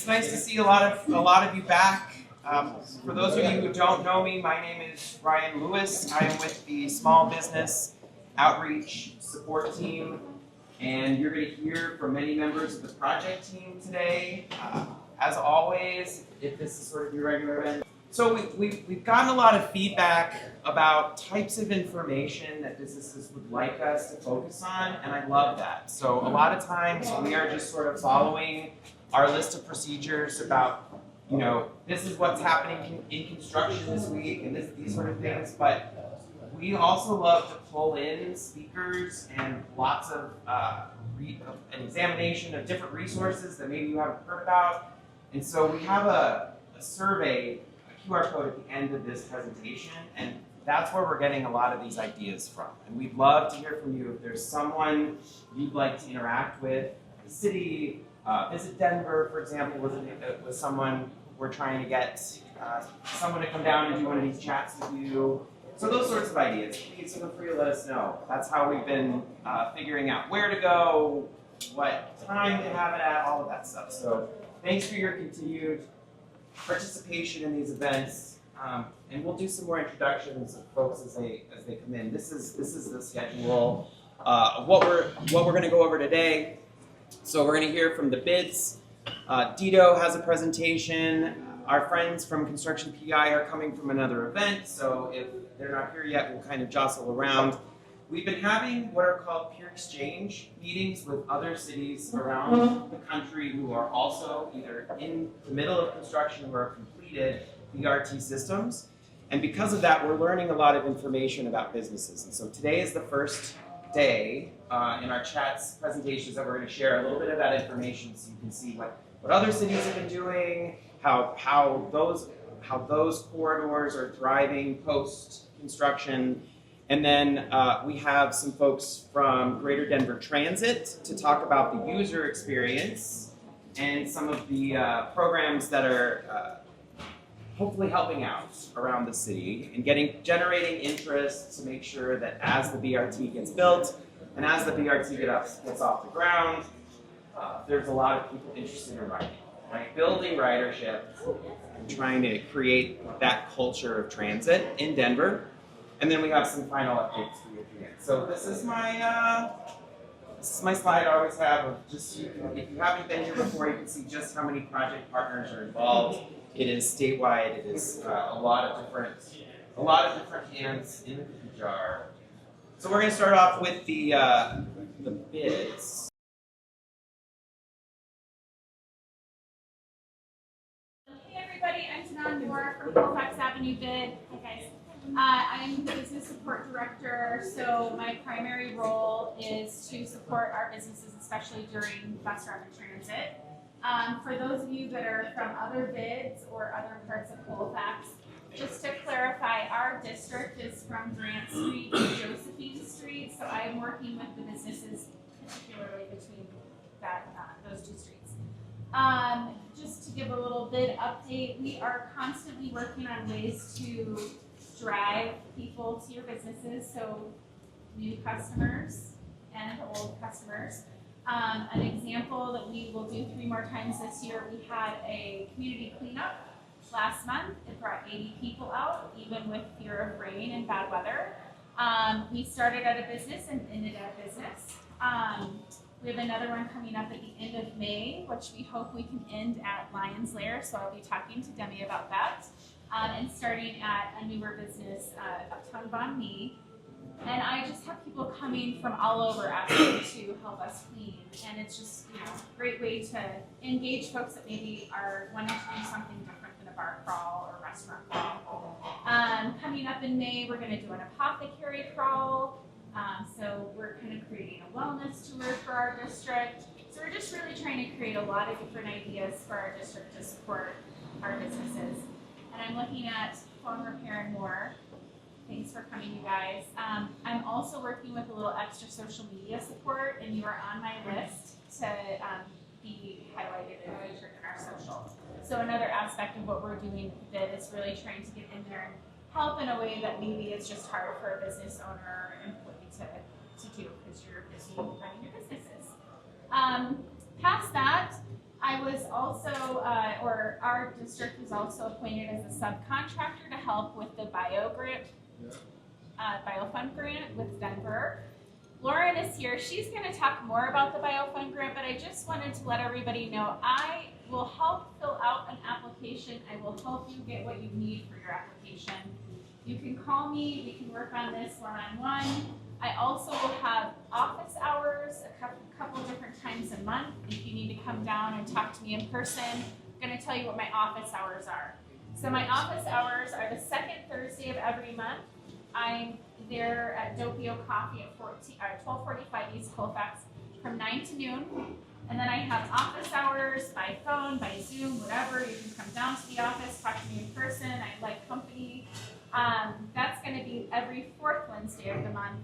nice to see a lot of you back. For those of you who don't know me, my name is Ryan Lewis. I am with the Small Business Outreach Support Team, and you're going to hear from many members of the project team today. As always, if this is sort of your regular event. So we've gotten a lot of feedback about types of information that businesses would like us to focus on, and I love that. So a lot of times we are just sort of following our list of procedures about, you know, this is what's happening in construction this week and these sort of things, but we also love to pull in speakers and lots of an examination of different resources that maybe you haven't heard about. And so we have a survey, a QR code at the end of this presentation, and that's where we're getting a lot of these ideas from. And we'd love to hear from you. If there's someone you'd like to interact with, the city, Visit Denver, for example, was someone we're trying to get someone to come down and do one of these chats with you. So those sorts of ideas, please feel free to let us know. That's how we've been figuring out where to go, what time to have it at, all of that stuff. So thanks for your continued participation in these events, and we'll do some more introductions of folks as they come in. This is the schedule of what we're going to go over today. So we're going to hear from the bids. Dito has a presentation. Our friends from Construction PI are coming from another event, so if they're not here yet, we'll kind of jostle around. We've been having what are called peer exchange meetings with other cities around the country who are also either in the middle of construction or have completed BRT systems. And because of that, we're learning a lot of information about businesses. And so today is the first day in our chats presentations that we're going to share a little bit of that information so you can see what other cities have been doing, how those corridors are thriving post-construction. And then we have some folks from Greater Denver Transit to talk about the user experience and some of the programs that are hopefully helping out around the city and generating interest to make sure that as the BRT gets built and as the BRT gets off the ground, there's a lot of people interested in riding, right? Building ridership and trying to create that culture of transit in Denver. And then we have some final updates for you at the end. So this is my slide I always have of just, if you haven't been here before, you can see just how many project partners are involved. It is statewide. It is a lot of different hands in the cookie jar. So we're going to start off with the bids. Hey everybody, I'm Tanan Moore from Colfax Avenue Bid. Hi guys. I'm the business support director, so my primary role is to support our businesses, especially during bus rapid transit. For those of you that are from other bids or other parts of Colfax, just to clarify, our district is from Grant Street to Josephine Street, so I'm working with the businesses, particularly between those two streets. Just to give a little bid update, we are constantly working on ways to drive people to your businesses, so new customers and old customers. An example that we will do 3 more times this year, we had a community cleanup last month. It brought 80 people out, even with fear of rain and bad weather. We started at a business and ended at a business. We have another one coming up at the end of May, which we hope we can end at Lion's Lair, so I'll be talking to Demi about that. And starting at a newer business, Uptown Bon Me. And I just have people coming from all over asking to help us clean. And it's just, you know, a great way to engage folks that maybe are wanting to do something different than a bar crawl or restaurant crawl. Coming up in May, we're going to do an apothecary crawl. So we're kind of creating a wellness tour for our district. So we're just really trying to create a lot of different ideas for our district to support our businesses. And I'm looking at phone repair and more. Thanks for coming, you guys. I'm also working with a little extra social media support, and you are on my list to be highlighted and featured in our social. So another aspect of what we're doing with it is really trying to get in there and help in a way that maybe it's just hard for a business owner or employee to do because you're busy running your businesses. Past that, I was also, or our district was also appointed as a subcontractor to help with the BioFund grant with Denver. Lauren is here. She's going to talk more about the BioFund grant, but I just wanted to let everybody know I will help fill out an application. I will help you get what you need for your application. You can call me. We can work on this one-on-one. I also will have office hours a couple different times a month. If you need to come down and talk to me in person, I'm going to tell you what my office hours are. So my office hours are the second Thursday of every month. I'm there at DOTI Coffee at 1245 East Colfax from 9 to noon. And then I have office hours by phone, by Zoom, whatever. You can come down to the office, talk to me in person. I like company. That's going to be every fourth Wednesday of the month.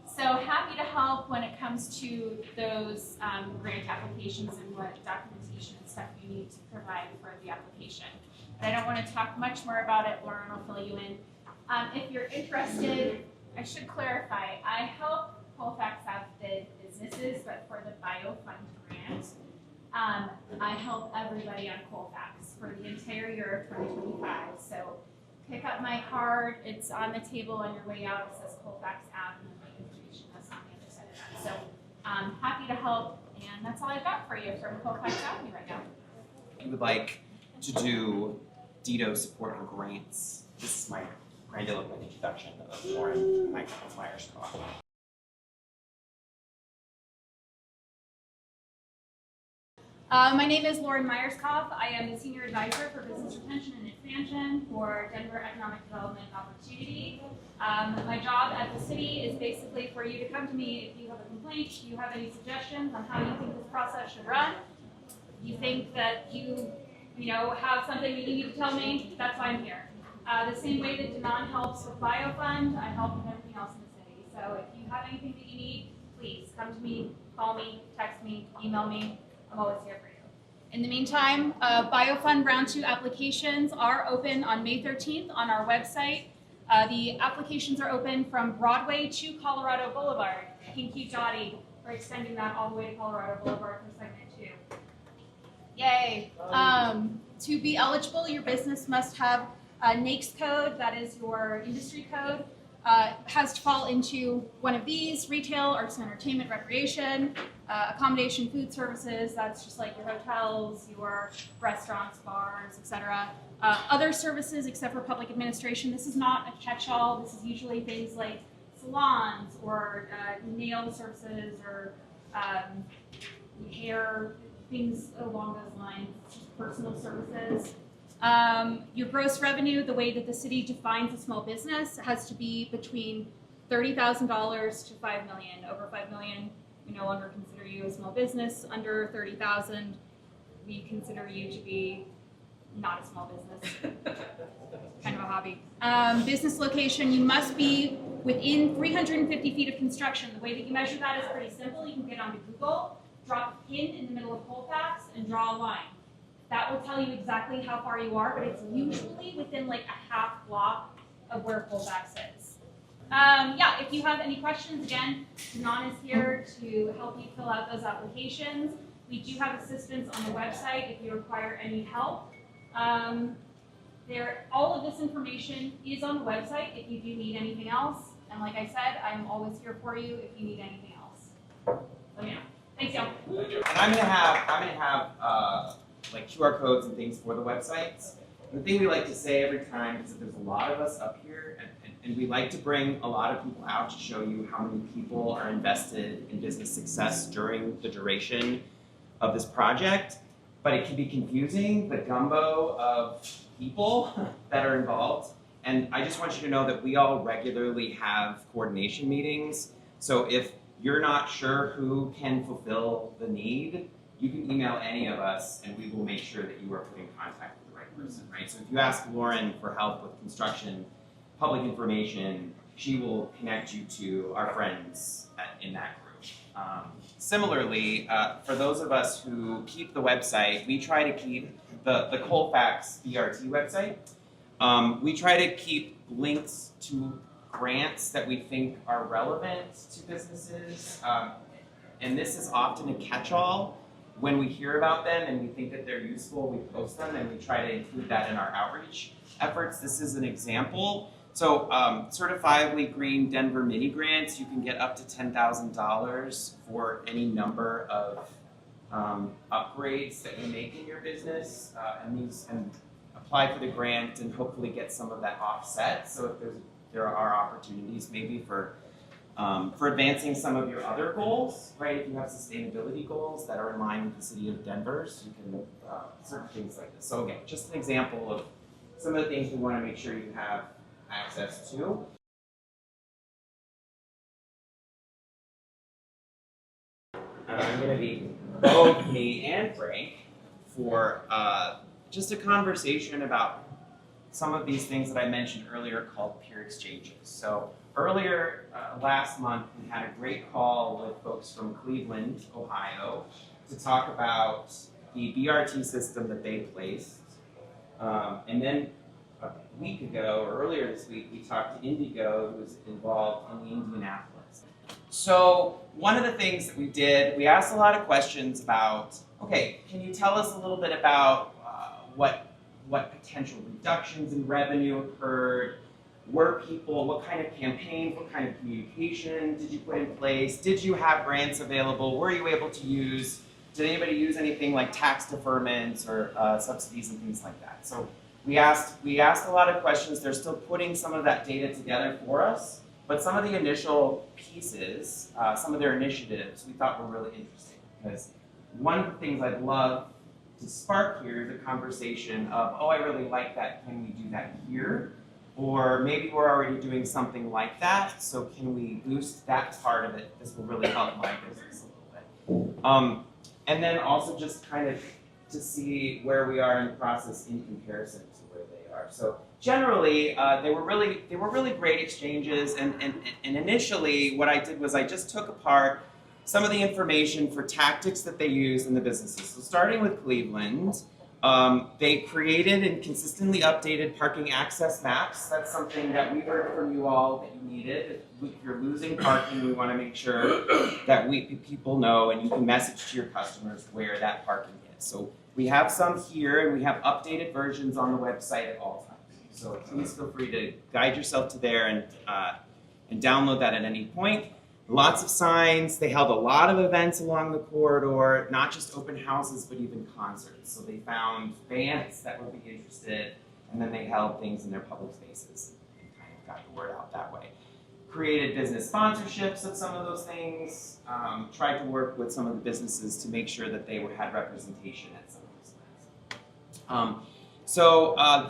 So happy to help when it comes to those grant applications and what documentation and stuff you need to provide for the application. But I don't want to talk much more about it. Lauren will fill you in. If you're interested, I should clarify, I help Colfax outbid businesses, but for the BioFund grant, I help everybody on Colfax for the entire year of 2025. So pick up my card. It's on the table on your way out. It says Colfax app and the information that's on the other side of that. So I'm happy to help, and that's all I've got for you from Colfax Avenue right now. If you would like to do DDoS support and grants, this is my grandiloquent introduction of Lauren Myers-Koff. My name is Lauren Myers-Koff. I am the Senior Advisor for Business Retention and Expansion for Denver Economic Development Opportunity. My job at the city is basically for you to come to me if you have a complaint, if you have any suggestions on how you think this process should run. If you think that you have something that you need to tell me, that's why I'm here. The same way that Danon helps with BioFund, I help with everything else in the city. So if you have anything that you need, please come to me, call me, text me, email me. I'm always here for you. In the meantime, BioFund Round 2 applications are open on May 13th on our website. The applications are open from Broadway to Colorado Boulevard. Thank you, DOTI, for extending that all the way to Colorado Boulevard for segment 2. Yay. To be eligible, your business must have a NAICS code, that is your industry code. Has to fall into one of these: retail, arts and entertainment, recreation, accommodation, food services. That's just like your hotels, your restaurants, bars, etc. Other services except for public administration. This is not a catch-all. This is usually things like salons or nail services or hair, things along those lines, personal services. Your gross revenue, the way that the city defines a small business, has to be between $30,000 to $5 million. Over $5 million, we no longer consider you a small business. Under $30,000, we consider you to be not a small business, kind of a hobby. Business location, you must be within 350 feet of construction. The way that you measure that is pretty simple. You can get onto Google, drop a pin in the middle of Colfax, and draw a line. That will tell you exactly how far you are, but it's usually within like a half block of where Colfax is. Yeah, if you have any questions, again, Danon is here to help you fill out those applications. We do have assistance on the website if you require any help. All of this information is on the website if you do need anything else. And like I said, I'm always here for you if you need anything else. Let me know. Thanks, y'all. And I'm gonna have like QR codes and things for the websites. And the thing we like to say every time is that there's a lot of us up here, and we like to bring a lot of people out to show you how many people are invested in business success during the duration of this project. But it can be confusing, the gumbo of people that are involved. And I just want you to know that we all regularly have coordination meetings. So if you're not sure who can fulfill the need, you can email any of us and we will make sure that you are put in contact with the right person, right? So if you ask Lauren for help with construction, public information, she will connect you to our friends in that group. Similarly, for those of us who keep the website, we try to keep the Colfax BRT website. We try to keep links to grants that we think are relevant to businesses. And this is often a catch-all. when we hear about them and we think that they're useful, we post them and we try to include that in our outreach efforts. This is an example. So certifiably green Denver mini grants, you can get up to $10,000 for any number of upgrades that you make in your business, and apply for the grant and hopefully get some of that offset. So if there are opportunities maybe for advancing some of your other goals, right? If you have sustainability goals that are in line with the city of Denver, so you can certain things like this. So again, just an example of some of the things we want to make sure you have access to. I'm going to be both me and Frank for just a conversation about some of these things that I mentioned earlier called peer exchanges. So earlier last month, we had a great call with folks from Cleveland, Ohio, to talk about the BRT system that they placed. And then a week ago, or earlier this week, we talked to Indigo, who was involved in the Indianapolis. So one of the things that we did, we asked a lot of questions about, okay, can you tell us a little bit about what potential reductions in revenue occurred? Were people, what kind of campaigns, what kind of communication did you put in place? Did you have grants available? Were you able to use, did anybody use anything like tax deferments or subsidies and things like that? So we asked a lot of questions. They're still putting some of that data together for us, but some of the initial pieces, some of their initiatives, we thought were really interesting, because one of the things I'd love to spark here is a conversation of, oh, I really like that, can we do that here? Or maybe we're already doing something like that, so can we boost that part of it? This will really help my business a little bit. And then also just kind of to see where we are in the process in comparison to where they are. So generally, they were really great exchanges, and initially what I did was I just took apart some of the information for tactics that they use in the businesses. So starting with Cleveland, they created and consistently updated parking access maps. That's something that we heard from you all that you needed. If you're losing parking, we want to make sure that people know and you can message to your customers where that parking is. So we have some here, and we have updated versions on the website at all times. So please feel free to guide yourself to there and download that at any point. Lots of signs. They held a lot of events along the corridor, not just open houses, but even concerts. So they found bands that would be interested, and then they held things in their public spaces and kind of got the word out that way. Created business sponsorships of some of those things, tried to work with some of the businesses to make sure that they had representation at some of those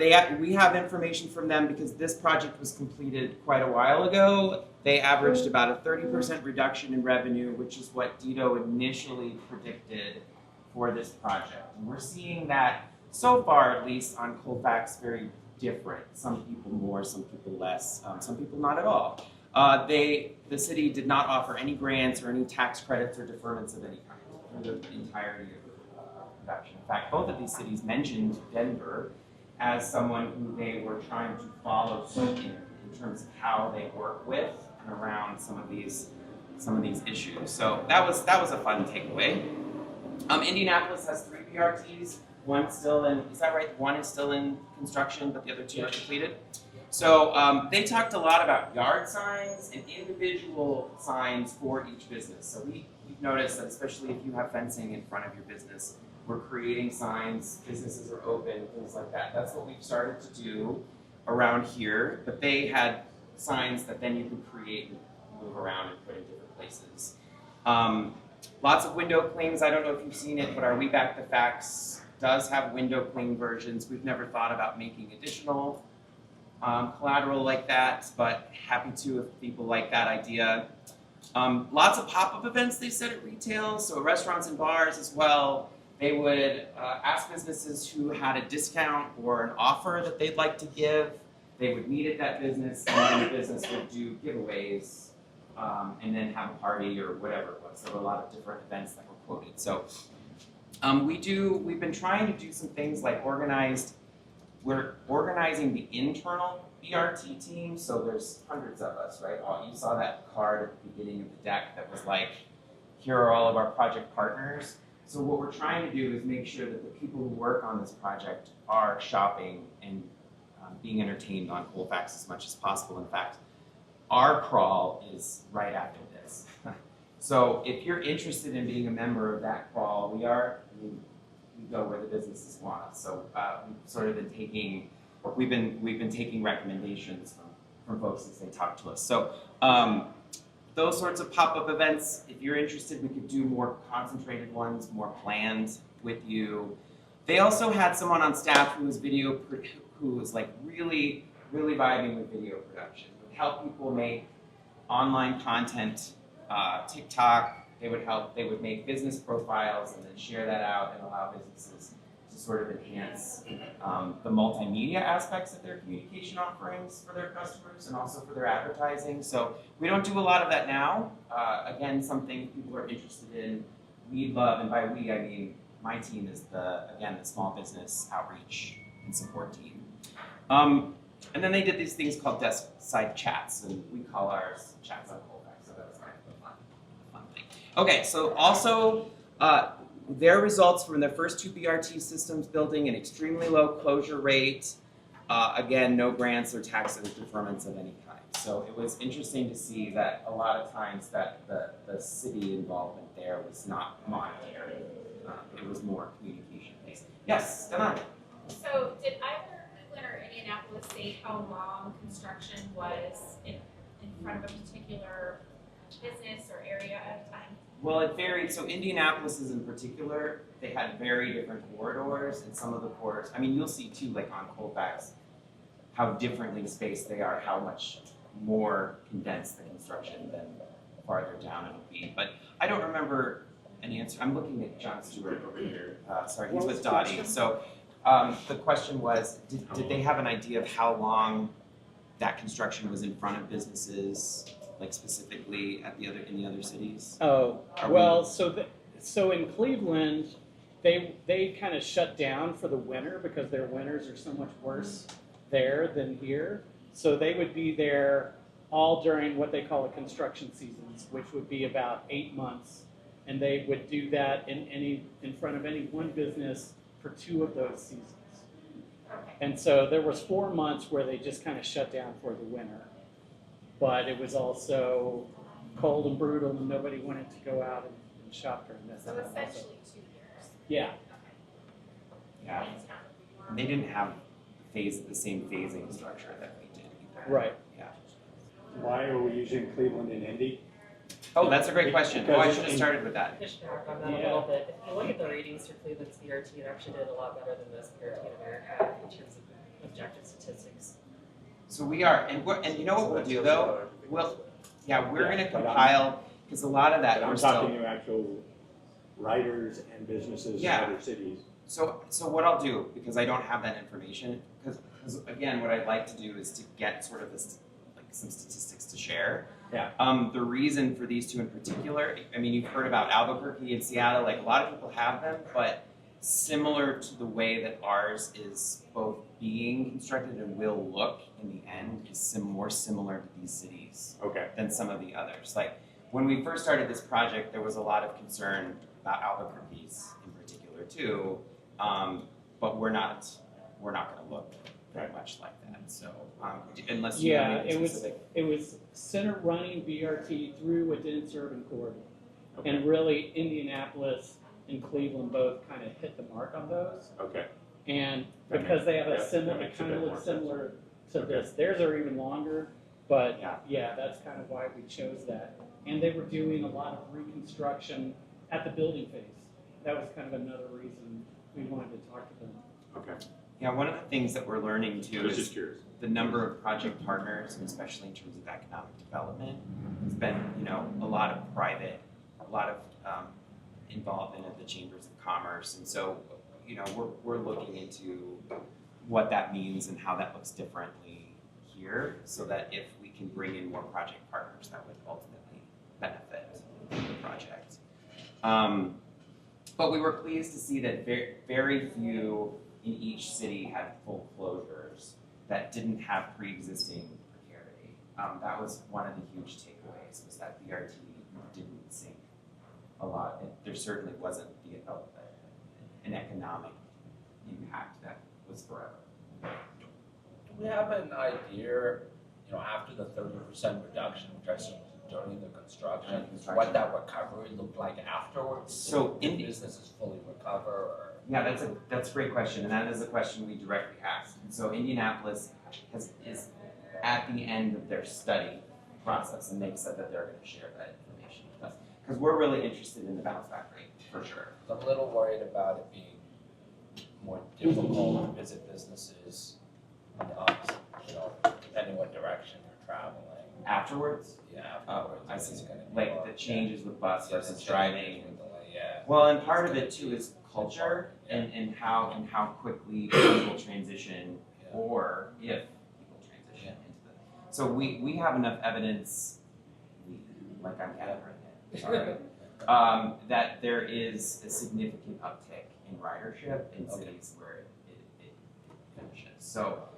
events. We have information from them because this project was completed quite a while ago. They averaged about a 30% reduction in revenue, which is what DITO initially predicted for this project. And we're seeing that so far, at least on Colfax, very different. Some people more, some people less, some people not at all. The city did not offer any grants or any tax credits or deferments of any kind for the entirety of the production. In fact, both of these cities mentioned Denver as someone who they were trying to follow suit in terms of how they work with and around some of these issues. So that was a fun takeaway. Indianapolis has 3 BRTs. One still in, is that right? One is still in construction, but the other 2 are completed. So they talked a lot about yard signs and individual signs for each business. So we've noticed that especially if you have fencing in front of your business, we're creating signs, businesses are open, things like that. That's what we've started to do around here, but they had signs that then you can create and move around and put in different places. Lots of window clings. I don't know if you've seen it, but our We Back the Facts does have window cling versions. We've never thought about making additional collateral like that, but happy to if people like that idea. Lots of pop-up events, they said, at retail, so restaurants and bars as well. They would ask businesses who had a discount or an offer that they'd like to give. They would meet at that business, and then the business would do giveaways and then have a party or whatever it was. There were a lot of different events that were quoted. So we've been trying to do some things like we're organizing the internal BRT team. So there's hundreds of us, right? You saw that card at the beginning of the deck that was like, here are all of our project partners. So what we're trying to do is make sure that the people who work on this project are shopping and being entertained on Colfax as much as possible. In fact, our crawl is right after this. So if you're interested in being a member of that crawl, we go where the businesses want us. So we've sort of been taking, we've been taking recommendations from folks as they talk to us. So those sorts of pop-up events, if you're interested, we could do more concentrated ones, more planned with you. They also had someone on staff who was like really vibing with video production. Would help people make online content, TikTok. They would make business profiles and then share that out and allow businesses to sort of enhance the multimedia aspects of their communication offerings for their customers and also for their advertising. So we don't do a lot of that now. Again, something people are interested in, we'd love, and by we I mean my team is the small business outreach and support team. And then they did these things called desk side chats, and we call ours chats on Colfax, so that's kind of a fun thing. Okay, so also their results from their first 2 BRT systems building an extremely low closure rate. Again, no grants or tax deferments of any kind. So it was interesting to see that a lot of times that the city involvement there was not monetary. It was more communication based. Yes, Dana. So did either Cleveland or Indianapolis state how long construction was in front of a particular business or area at a time? Well, it varied. So Indianapolis's in particular, they had very different corridors, and some of the corridors, I mean, you'll see too, like on Colfax, how differently spaced they are, how much more condensed the construction than farther down it'll be. But I don't remember an answer. I'm looking at John Stewart over here. Sorry, he's with DOTI. So the question was, did they have an idea of how long that construction was in front of businesses, like specifically at in the other cities? Oh, well, so in Cleveland, they kind of shut down for the winter because their winters are so much worse there than here. So they would be there all during what they call the construction seasons, which would be about 8 months. And they would do that in front of any one business for 2 of those seasons. And so there was 4 months where they just kind of shut down for the winter. But it was also cold and brutal and nobody wanted to go out and shop during that So time essentially also. 2 years. Yeah. Yeah. And they didn't have the same phasing structure that we did either. Right. Yeah. Why are we using Cleveland and Indy? Oh, that's a great question. Oh, I should have started with that. Push back on that a little bit. If you look at the ratings for Cleveland's BRT, it actually did a lot better than most BRT in America in terms of objective statistics. So we are, and you know what we'll do though? We're going to compile, because a lot of that But we're I'm still. talking to actual writers and businesses in Yeah. other cities. So what I'll do, because I don't have that information, because again, what I'd like to do is to get sort of this, like some statistics to share. Yeah. The reason for these 2 in particular, I mean, you've heard about Albuquerque and Seattle, like a lot of people have them, but similar to the way that ours is both being constructed and will look in the end is more similar to these cities Okay. than some of the others. Like when we first started this project, there was a lot of concern about Albuquerque's in particular too, but we're not going to look very much like that. So unless you have anything specific. It was center running BRT through a dense urban corridor. And really Indianapolis and Cleveland both kind of hit the mark on those. Okay. And That because they have makes- a similar, that it makes a kind of bit looks more similar to Okay. this. Theirs are even longer, but Yeah. yeah, that's kind of why we chose that. And they were doing a lot of reconstruction at the building phase. That was kind of another reason we wanted to talk to them. Okay. Yeah, one of the things that we're learning too I was is just curious. the number of project partners, and especially in terms of economic development, has been, a lot of private, a lot of involvement of the chambers of commerce, and so, we're looking into what that means and how that looks differently here, so that if we can bring in more project partners, that would ultimately benefit the project. But we were pleased to see that very few in each city had full closures that didn't have pre-existing precarity. That was one of the huge takeaways, was that BRT didn't sink a there certainly wasn't an economic impact that was forever. Do we have an idea, after the 30% reduction, which I assume was during the construction, what that recovery looked like afterwards? So Did businesses fully recover, or? Yeah, that's a great question, and that is a question we directly asked. And so Indianapolis is at the end of their study process, and they've said that they're going to share that information with us because we're really interested in the bounce back rate for sure. I'm a little worried about it being more difficult to visit businesses on the opposite, depending what direction you're traveling. Afterwards, Yeah, oh, afterwards. I it's see. gonna be Like more- the changes with bus yeah, versus the driving. changes with the- Yeah. Well, and part of it too is culture and how quickly people transition, Yeah. or if people transition into the. So we have enough evidence, like I'm gathering it, sorry, that there is a significant uptick in ridership in cities where it finishes. So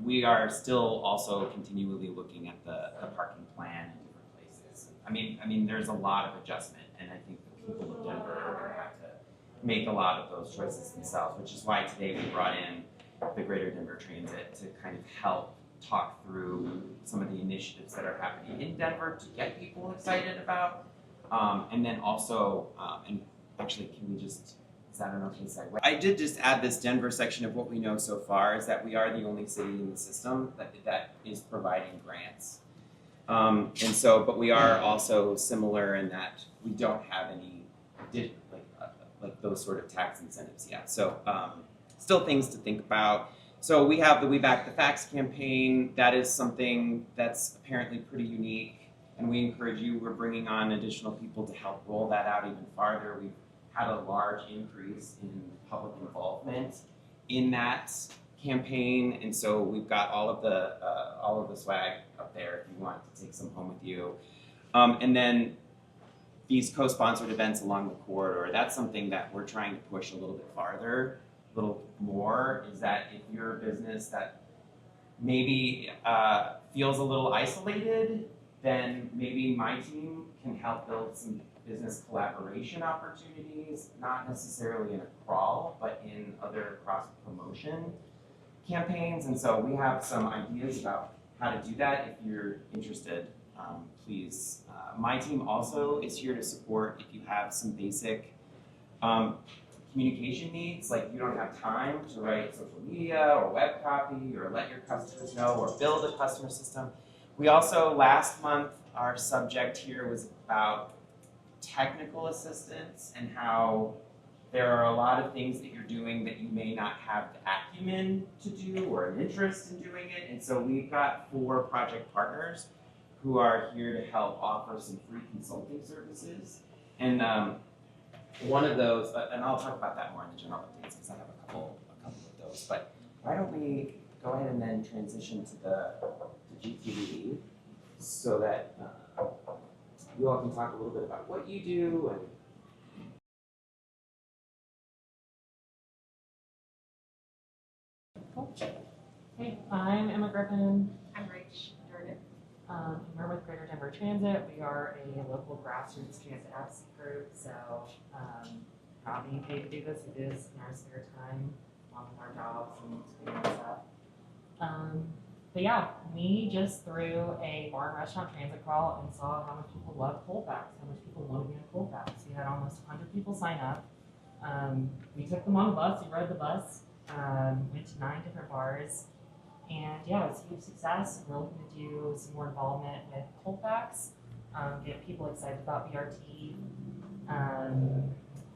we are still also continually looking at the parking plan in different places. I mean, there's a lot of adjustment, and I think the people of Denver are going to have to make a lot of those choices themselves, which is why today we brought in the Greater Denver Transit to kind of help talk through some of the initiatives that are happening in Denver to get people excited about. And then also, and actually, can we just, is that an okay segue? I did just add this Denver section of what we know so far is that we are the only city in the system that is providing grants. And so, but we are also similar in that we don't have any like those sort of tax incentives yet. So still things to think about. So we have the We Back the Facts campaign. That is something that's apparently pretty unique, and we encourage you. We're bringing on additional people to help roll that out even farther. We've had a large increase in public involvement in that campaign, and so we've got all of the swag up there if you want to take some home with you. And then these co-sponsored events along the corridor, that's something that we're trying to push a little bit farther, a little more, is that if you're a business that maybe feels a little isolated, then maybe my team can help build some business collaboration opportunities, not necessarily in a crawl, but in other cross-promotion campaigns. And so we have some ideas about how to do that. If you're interested, please. My team also is here to support if you have some basic communication needs, like you don't have time to write social media or web copy or let your customers know or build a customer system. We also, last month, our subject here was about technical assistance and how there are a lot of things that you're doing that you may not have the acumen to do or an interest in doing it. And so we've got 4 project partners who are here to help offer some free consulting services. And one of those, and I'll talk about that more in the general updates because I have a couple of those. But why don't we go ahead and then transition to the GTD so that you all can talk a little bit about what you do and. Hey, I'm Emma Griffin. I'm Rach Jordan. We're with Greater Denver Transit. We are a local grassroots transit advocacy group, so not being paid to do this, we do this in our spare time, along with our jobs and experience stuff. But yeah, we just threw a bar and restaurant transit crawl and saw how much people love Colfax, how much people want to be on Colfax. We had almost 100 people sign up. We took them on the bus, we rode the bus, went to 9 different bars. And yeah, it's a huge success. We're looking to do some more involvement with Colfax, get people excited about BRT.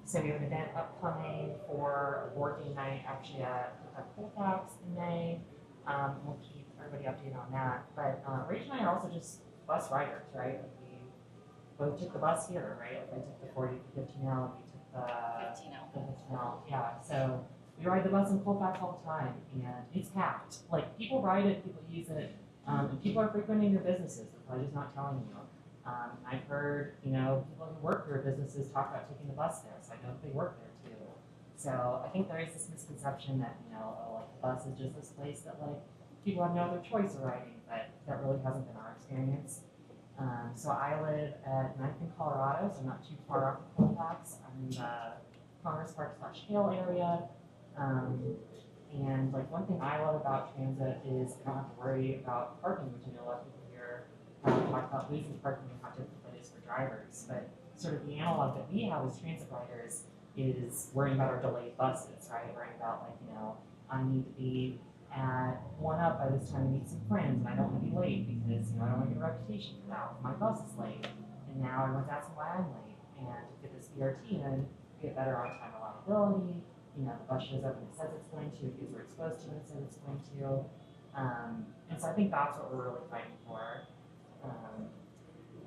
So we have an event upcoming for a board game night actually at Colfax in May. We'll keep everybody updated on that. But Rach and I are also just bus riders, right? We both took the bus here, right? I took the 40 to 15L, and we took the 15L. Yeah, so we ride the bus in Colfax all the time, and it's packed. Like, people ride it, people use it, and people are frequenting your businesses. They're probably just not telling you. I've heard, people who work for businesses talk about taking the bus there, so I know they work there too. So I think there is this misconception that, like the bus is just this place that like people have no other choice of riding, but that really hasn't been our experience. So I live at 9th in Colorado, so I'm not too far off of Colfax. I'm in the Congress Park / Hale area. And like one thing I love about transit is I don't have to worry about parking, which I know a lot of people here talk about losing parking and how difficult it is for drivers. But sort of the analog that we have as transit riders is worrying about our delayed buses, right? Worrying about like, I need to be at 1 up by this time to meet some friends, and I don't want to be late because I don't want to get a reputation for that. My bus is late, and now everyone's asking why I'm late. And to get this BRT in, get better on-time reliability. The bus shows up when it says it's going to, it gets where it's supposed to when it says it's going to. And so I think that's what we're really fighting for.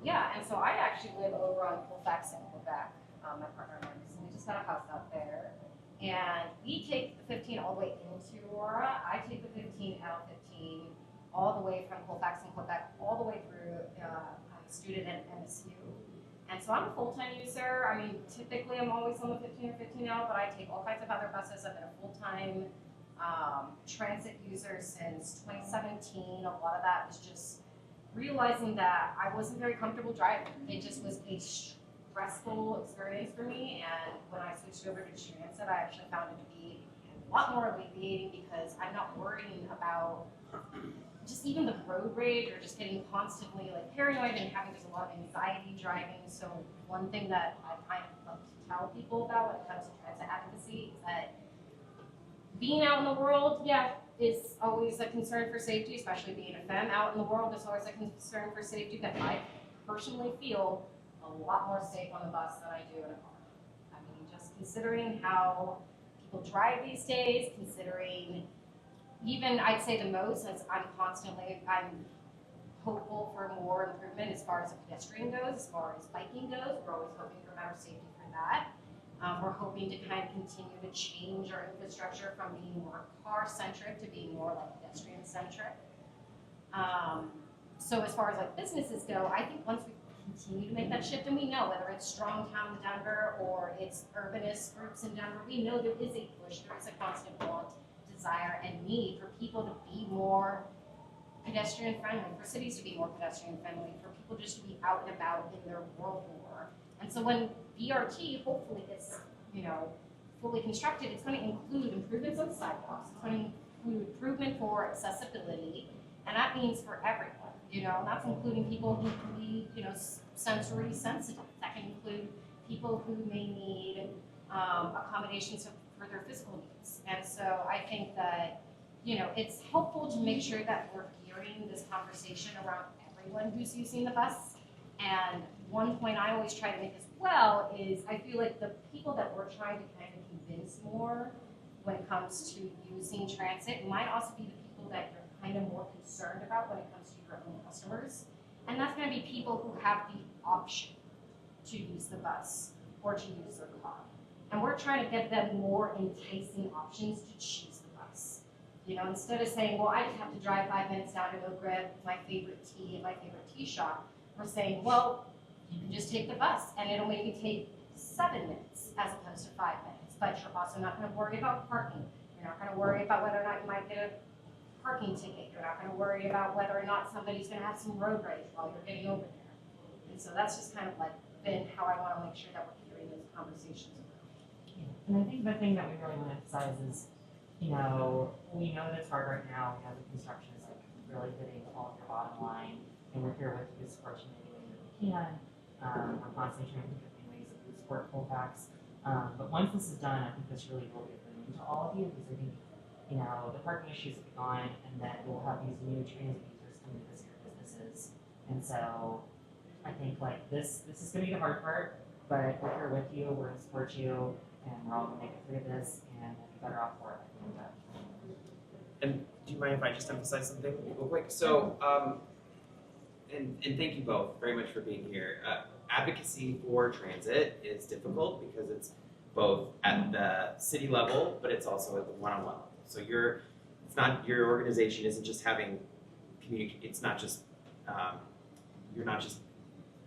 Yeah, and so I actually live over on Colfax in Quebec. My partner and I recently just got a house out there. And we take the 15 all the way into Aurora. I take the 15 out 15 all the way from Colfax in Quebec all the way through. I'm a student at MSU. And so I'm a full-time user. I mean, typically I'm always on the 15 or 15 out, but I take all kinds of other buses. I've been a full-time transit user since 2017. A lot of that was just realizing that I wasn't very comfortable driving. It just was a stressful experience for me, and when I switched over to transit, I actually found it to be a lot more alleviating because I'm not worrying about just even the road rage or just getting constantly like paranoid and having just a lot of anxiety driving. So one thing that I kind of love to tell people about when it comes to transit advocacy is that being out in the world, is always a concern for safety, especially being a femme out in the world is always a concern for safety, but I personally feel a lot more safe on the bus than I do in a car. I mean, just considering how people drive these days, considering even I'd say the most, as I'm hopeful for more improvement as far as the pedestrian goes, as far as biking goes. We're always hoping for better safety for that. We're hoping to kind of continue to change our infrastructure from being more car-centric to being more like pedestrian-centric. So as far as like businesses go, I think once we continue to make that shift, and we know whether it's Strong Town Denver or it's urbanist groups in Denver, we know there is a push, there is a constant want, desire, and need for people to be more pedestrian friendly, for cities to be more pedestrian friendly, for people just to be out and about in their world more. And so when BRT hopefully gets, fully constructed, it's going to include improvements on sidewalks, it's going to include improvement for accessibility, and that means for everyone. That's including people who can be, sensory sensitive. That can include people who may need accommodations for their physical needs. And so I think that, it's helpful to make sure that we're gearing this conversation around everyone who's using the bus. And one point I always try to make as well is I feel like the people that we're trying to kind of convince more when it comes to using transit might also be the people that you're kind of more concerned about when it comes to your own customers. And that's going to be people who have the option to use the bus or to use their car. And we're trying to give them more enticing options to choose the bus. Instead of saying, well, I just have to drive 5 minutes down to go grab my favorite tea at my favorite tea shop, we're saying, well, you can just take the bus and it'll maybe take 7 minutes as opposed to 5 minutes. But you're also not going to worry about parking. You're not going to worry about whether or not you might get a parking ticket. You're not going to worry about whether or not somebody's going to have some road rage while you're getting over there. And so that's just kind of like been how I want to make sure that we're hearing those conversations. And I think the thing that we really want to emphasize is, we know that it's hard right now. The construction is like really hitting all of your bottom line, and we're here with you to support you in any way that we can. We're constantly trying to think of ways that we support Colfax. But once this is done, I think this really will be a boon to all of you because I think, the parking issues will be gone, and then we'll have these new transit users coming to visit your businesses. And so I think like this is going to be the hard part, but we're here with you. We're going to support you. And we're all going to make it through this, and we'll be better off for it. And do you mind if I just emphasize something real quick? So, and thank you both very much for being here. Advocacy for transit is difficult because it's both at the city level, but it's also at the one-on-one level. So your organization isn't just having it's not just you're not just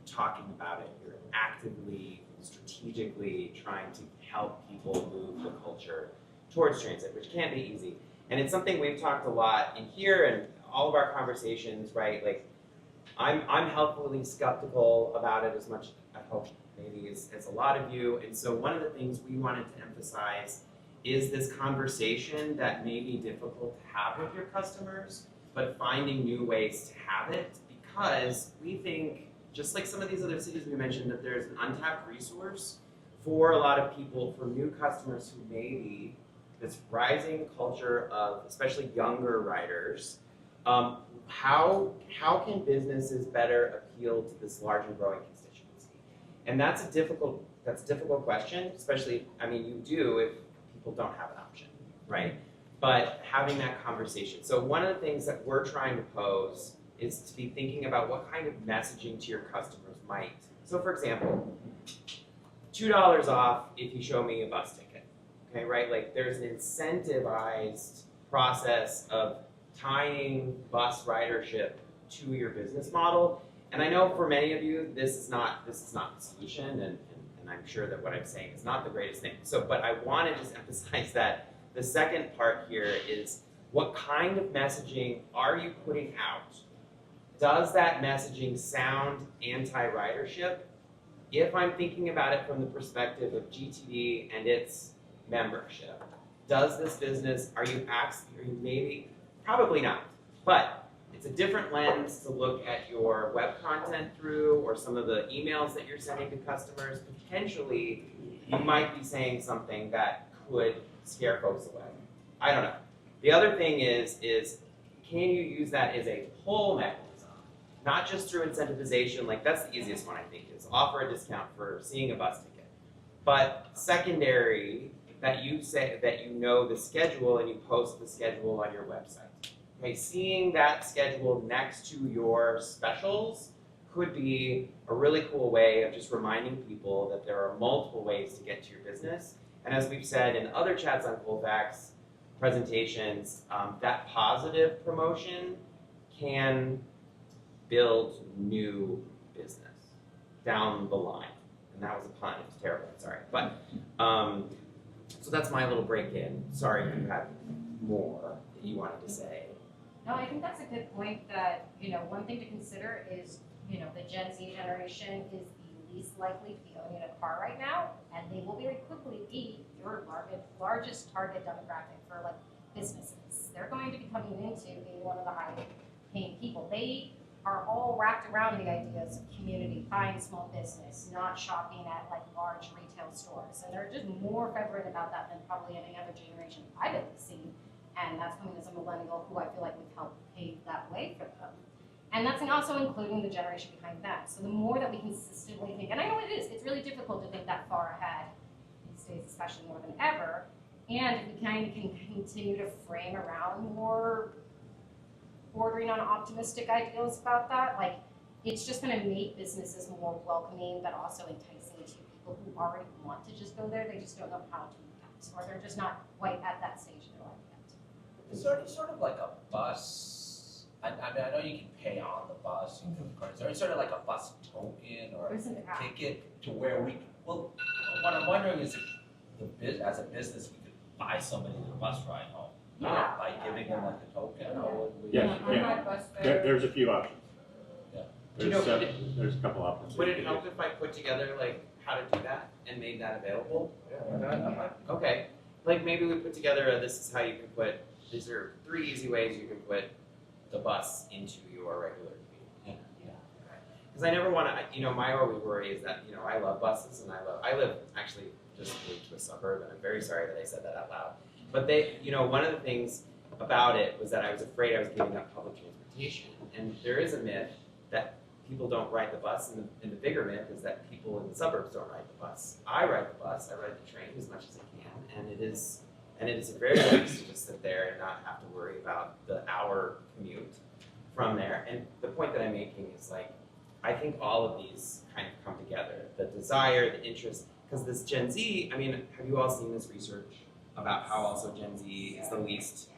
talking about it. You're actively, strategically trying to help people move the culture towards transit, which can be easy. And it's something we've talked a lot in here and all of our conversations, right? Like, I'm healthfully skeptical about it as much, I hope, maybe as a lot of you. And so one of the things we wanted to emphasize is this conversation that may be difficult to have with your customers, but finding new ways to have it, because we think, just like some of these other cities we mentioned, that there's an untapped resource for a lot of people, for new customers who maybe this rising culture of especially younger riders. How can businesses better appeal to this large and growing constituency? And that's a difficult question, especially, I mean, you do if people don't have an option, right? But having that conversation. So one of the things that we're trying to pose is to be thinking about what kind of messaging to your customers might. So for example, $2 off if you show me a bus ticket, okay, right? Like there's an incentivized process of tying bus ridership to your business model. And I know for many of you, this is not the solution, and I'm sure that what I'm saying is not the greatest thing. So, but I want to just emphasize that the second part here is, what kind of messaging are you putting out? Does that messaging sound anti-ridership? If I'm thinking about it from the perspective of GTD and its membership, does this business, are you maybe, probably not, but it's a different lens to look at your web content through, or some of the emails that you're sending to customers. Potentially, you might be saying something that could scare folks away. I don't know. The other thing is can you use that as a pull mechanism? Not just through incentivization, like that's the easiest one I think, is offer a discount for seeing a bus ticket. But secondary, that you say that you know the schedule and you post the schedule on your website. Okay, seeing that schedule next to your specials could be a really cool way of just reminding people that there are multiple ways to get to your business. And as we've said in other chats on Colfax presentations, that positive promotion can build new business down the line. And that was a pun, it was terrible, sorry. But, so that's my little break-in. Sorry if you had more that you wanted to say. No, I think that's a good point that, one thing to consider is, the Gen Z generation is the least likely to be owning a car right now, and they will very quickly be your largest target demographic for like businesses. They're going to be coming into being one of the high paying people. They are all wrapped around the ideas of community, buying small business, not shopping at like large retail stores. And they're just more fervent about that than probably any other generation I've ever seen. And that's coming as a millennial who I feel like we've helped pave that way for them. And that's also including the generation behind that. So the more that we consistently think, and I know it is, it's really difficult to think that far ahead these days, especially more than ever. And if we kind of can continue to frame around more bordering on optimistic ideals about that, like it's just going to make businesses more welcoming, but also enticing to people who already want to just go there. They just don't know how to do that, or they're just not quite at that stage in their life yet. Is there any sort of like a bus? I mean, I know you can pay on the bus. You can, is there any sort of like a bus token or ticket to where we? Well, what I'm wondering is if as a business we could buy somebody a bus ride home. Yeah. By giving them like a token, or would we? Yes, you can. There's a few options. Yeah. There's a couple options. Would it help if I put together like how to do that and made that available? Okay, like maybe we put together this is how you can put, these are 3 easy ways you can put the bus into your regular commute. Yeah. Because I never want to, my always worry is that, I love buses and I live actually just moved to a suburb, and I'm very sorry that I said that out loud. But one of the things about it was that I was afraid I was giving up public transportation. And there is a myth that people don't ride the bus, and the bigger myth is that people in the suburbs don't ride the bus. I ride the bus, I ride the train as much as I can, and it is very nice to just sit there and not have to worry about the hour commute from there. And the point that I'm making is like, I think all of these kind of come together. The desire, the interest, because this Gen Z, I mean, have you all seen this research about how also Gen Z is the least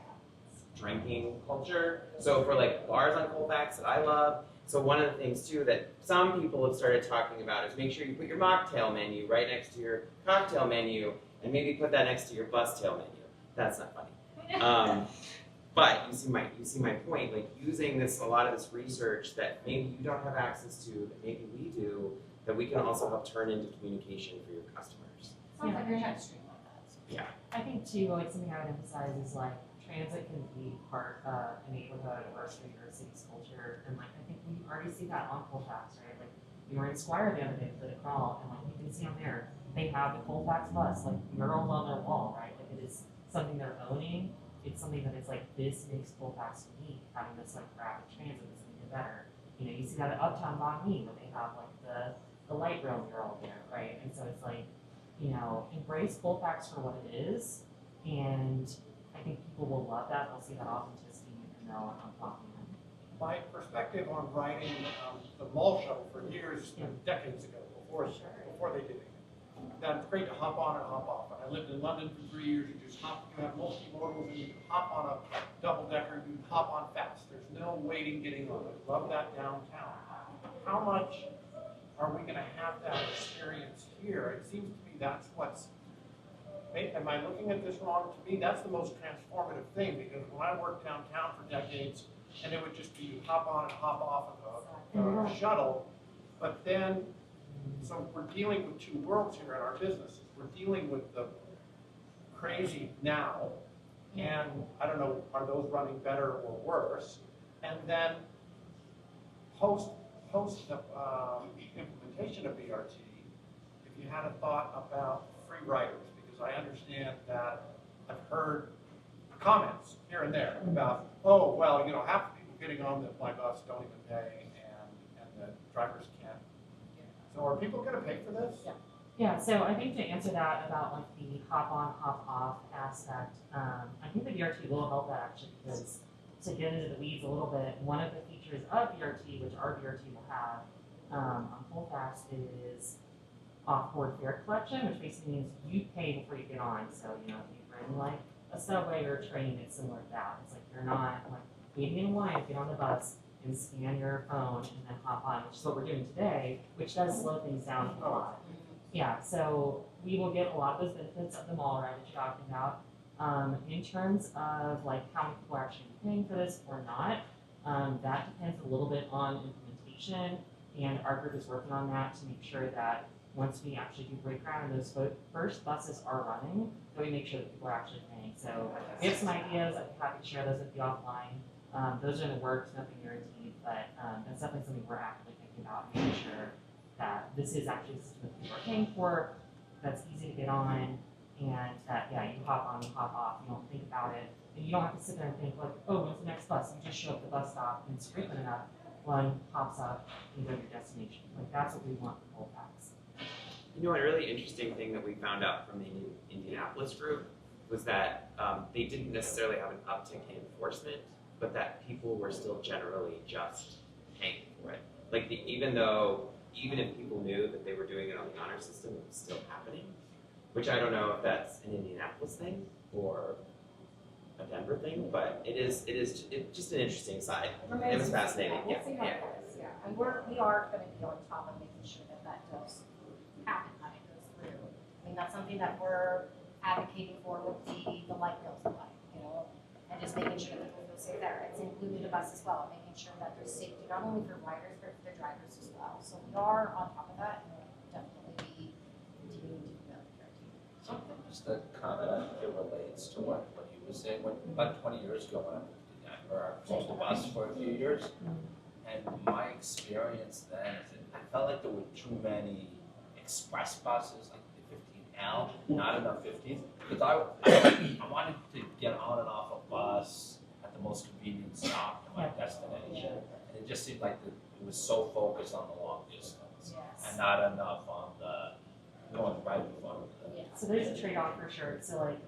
drinking culture? So for like bars on Colfax that I love, so one of the things too that some people have started talking about is make sure you put your mocktail menu right next to your cocktail menu, and maybe put that next to your bus tail menu. That's not funny. But you see my point, like using a lot of this research that maybe you don't have access to, that maybe we do, that we can also help turn into communication for your customers. Sounds like you're trying to streamline that. Yeah. I think too, like something I would emphasize is like transit can be part of a neighborhood or a street or a city's culture, and like I think we already see that on Colfax, right? Like we were in Squire the other day for the crawl, and like you can see on there, they have the Colfax bus like murals on their wall, right? Like it is something they're owning. It's something that is like this makes Colfax unique, having this like rapid transit that's gonna get better. You know, you see that at Uptown Bonnie where they have like the light rail mural there, right? And so it's like, you know, embrace Colfax for what it is, and I think people will love that. They'll see that authenticity and they'll unlock it. My perspective on riding the mall shuttle for years, decades ago, before they did it. That it's great to hop on and hop off. And I lived in London for 3 years. You just hop, you have multimodals, and you can hop on a double decker. You can hop on fast. There's no waiting getting on. I love that downtown. How much are we going to have that experience here? It seems to me that's what's. Am I looking at this wrong? To me, that's the most transformative thing, because when I worked downtown for decades, and it would just be you hop on and hop off of the shuttle, but then, so we're dealing with two worlds here in our businesses. We're dealing with the crazy now, and I don't know, are those running better or worse? And then post the implementation of BRT, if you had a thought about free riders, because I understand that I've heard comments here and there about, oh, well, you know, half the people getting on my bus don't even pay, and the drivers can't. So are people going to pay for this? Yeah, so I think to answer that about like the hop on, hop off aspect, I think the BRT will help that actually, because to get into the weeds a little bit, one of the features of BRT, which our BRT will have on Colfax, is off-board fare collection, which basically means you pay before you get on. So, you know, if you've ridden like a subway or a train, it's similar to that. It's like you're not like waiting in line to get on the bus and scan your phone and then hop on, which is what we're doing today, which does slow things down a lot. Yeah, so we will get a lot of those benefits of the mall ride that you're talking about. In terms of like how many people are actually paying for this or not, that depends a little bit on implementation, and our group is working on that to make sure that once we actually do break ground and those first buses are running, that we make sure that people are actually paying. So we have some ideas. I'd be happy to share those with you offline. Those are in the works, nothing guaranteed, but that's definitely something we're actively thinking about, making sure that this is actually a system that people are paying for, that's easy to get on, and that, yeah, you hop on, you hop off, you don't think about it, and you don't have to sit there and think like, oh, when's the next bus? You just show up at the bus stop, and it's frequent enough, one pops up, and you go to your destination. Like, that's what we want for Colfax. You know, a really interesting thing that we found out from the Indianapolis group was that they didn't necessarily have an uptick in enforcement, but that people were still generally just paying for it. Like even if people knew that they were doing it on the honor system, it was still happening. Which I don't know if that's an Indianapolis thing or a Denver thing, but it's just an interesting side. It was fascinating. We'll see how it goes, yeah. And we are gonna be on top of making sure that that does happen, that it goes through. I mean, that's something that we're advocating for with the light rails play, you know, and just making sure that people feel safe there. It's included the bus as well, making sure that there's safety not only for riders, but for the drivers as well. So we are on top of that, and we'll definitely be continuing to do that with our team. Something just that kind of relates to what you were saying. When, about 20 years ago when I moved to Denver, I was on the bus for a few years. And my experience then is that I felt like there were too many express buses, like the 15L, not enough 15s. Because I wanted to get on and off a bus at the most convenient stop to my destination. And it just seemed like it was so focused on the long distance and not enough on the going right in front of the. So there's a trade-off for sure. So like,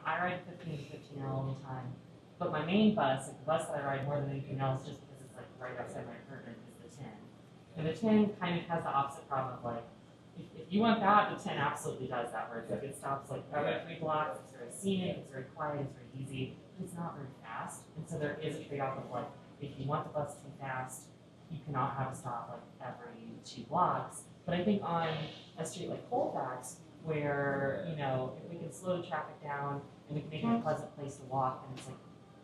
I ride 15 to 15L all the time, but my main bus, like the bus that I ride more than anything else, just because it's like right outside my apartment, is the 10. And the 10 kind of has the opposite problem of like, if you want that, the 10 absolutely does that, where it's like it stops like every 3 blocks, it's very scenic, it's very quiet, it's very easy, but it's not very fast. And so there is a trade-off of like, if you want the bus to be fast, you cannot have a stop like every 2 blocks. But I think on a street like Colfax, where, you know, if we can slow the traffic down and we can make it a pleasant place to walk, and it's like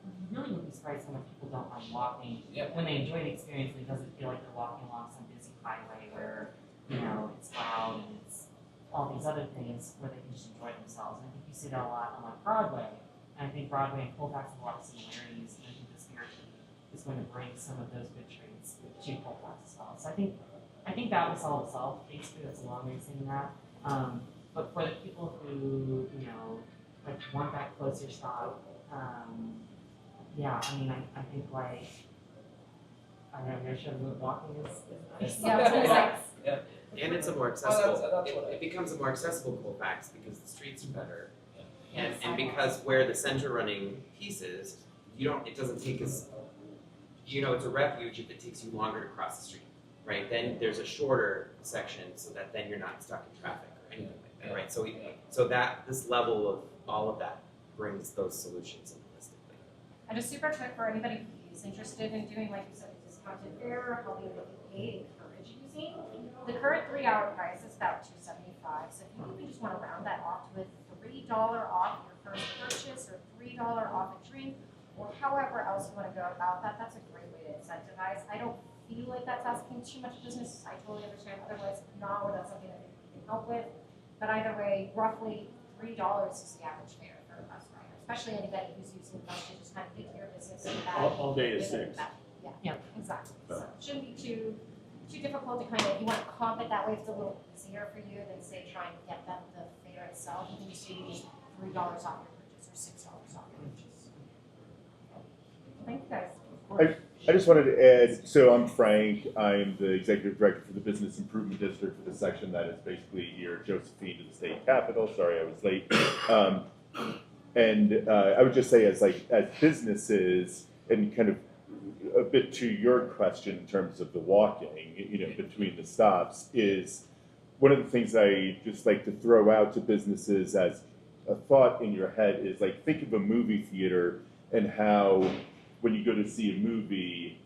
you really would be surprised how much people don't mind walking. Yeah. When they enjoy the experience, it doesn't feel like they're walking along some busy highway where, you know, it's loud and it's all these other things where they can just enjoy themselves. And I think you see that a lot on like Broadway. And I think Broadway and Colfax have a lot of similarities, and I think this BRT is going to bring some of those good traits to Colfax as well. So I think that will solve itself. Basically, that's a long way of saying that. But for the people who, you know, like want that closer stop, yeah, I mean, I think like, I don't know, sure walking is nice. Yeah, it's nice. And it's a more accessible, it becomes a more accessible Colfax because the streets are better. And because where the center running piece is, it doesn't take as, it's a refuge if it takes you longer to cross the street, right? Then there's a shorter section so that then you're not stuck in traffic or anything like that, right? So that this level of all of that brings those solutions in holistically. And just super quick for anybody who's interested in doing, like you said, a discounted fare, helping with the pay, encourage using. The current 3-hour price is about $275. So if you even just want to round that off to a $3 off your first purchase or $3 off a drink, or however else you want to go about that, that's a great way to incentivize. I don't feel like that's asking too much business. I totally understand. Otherwise, if not, or that's something that we can help with. But either way, roughly $3 is the average fare for a bus rider, especially anybody who's using the bus to just kind of get to your business and back. All day is 6. Yeah, exactly. So it shouldn't be too difficult to kind of, if you want to comp it that way, if it's a little easier for you than say trying to get them the fare itself. You can just use $3 off your purchase or $6 off your purchase. Thank you guys. I just wanted to add, so I'm Frank, I'm the Executive Director for the Business Improvement District for the section that is basically near Josephine to the state capitol. Sorry I was late. I would just say as businesses, and kind of a bit to your question in terms of the walking, between the stops, is one of the things I just like to throw out to businesses as a thought in your head is like, think of a movie theater and how when you go to see a movie,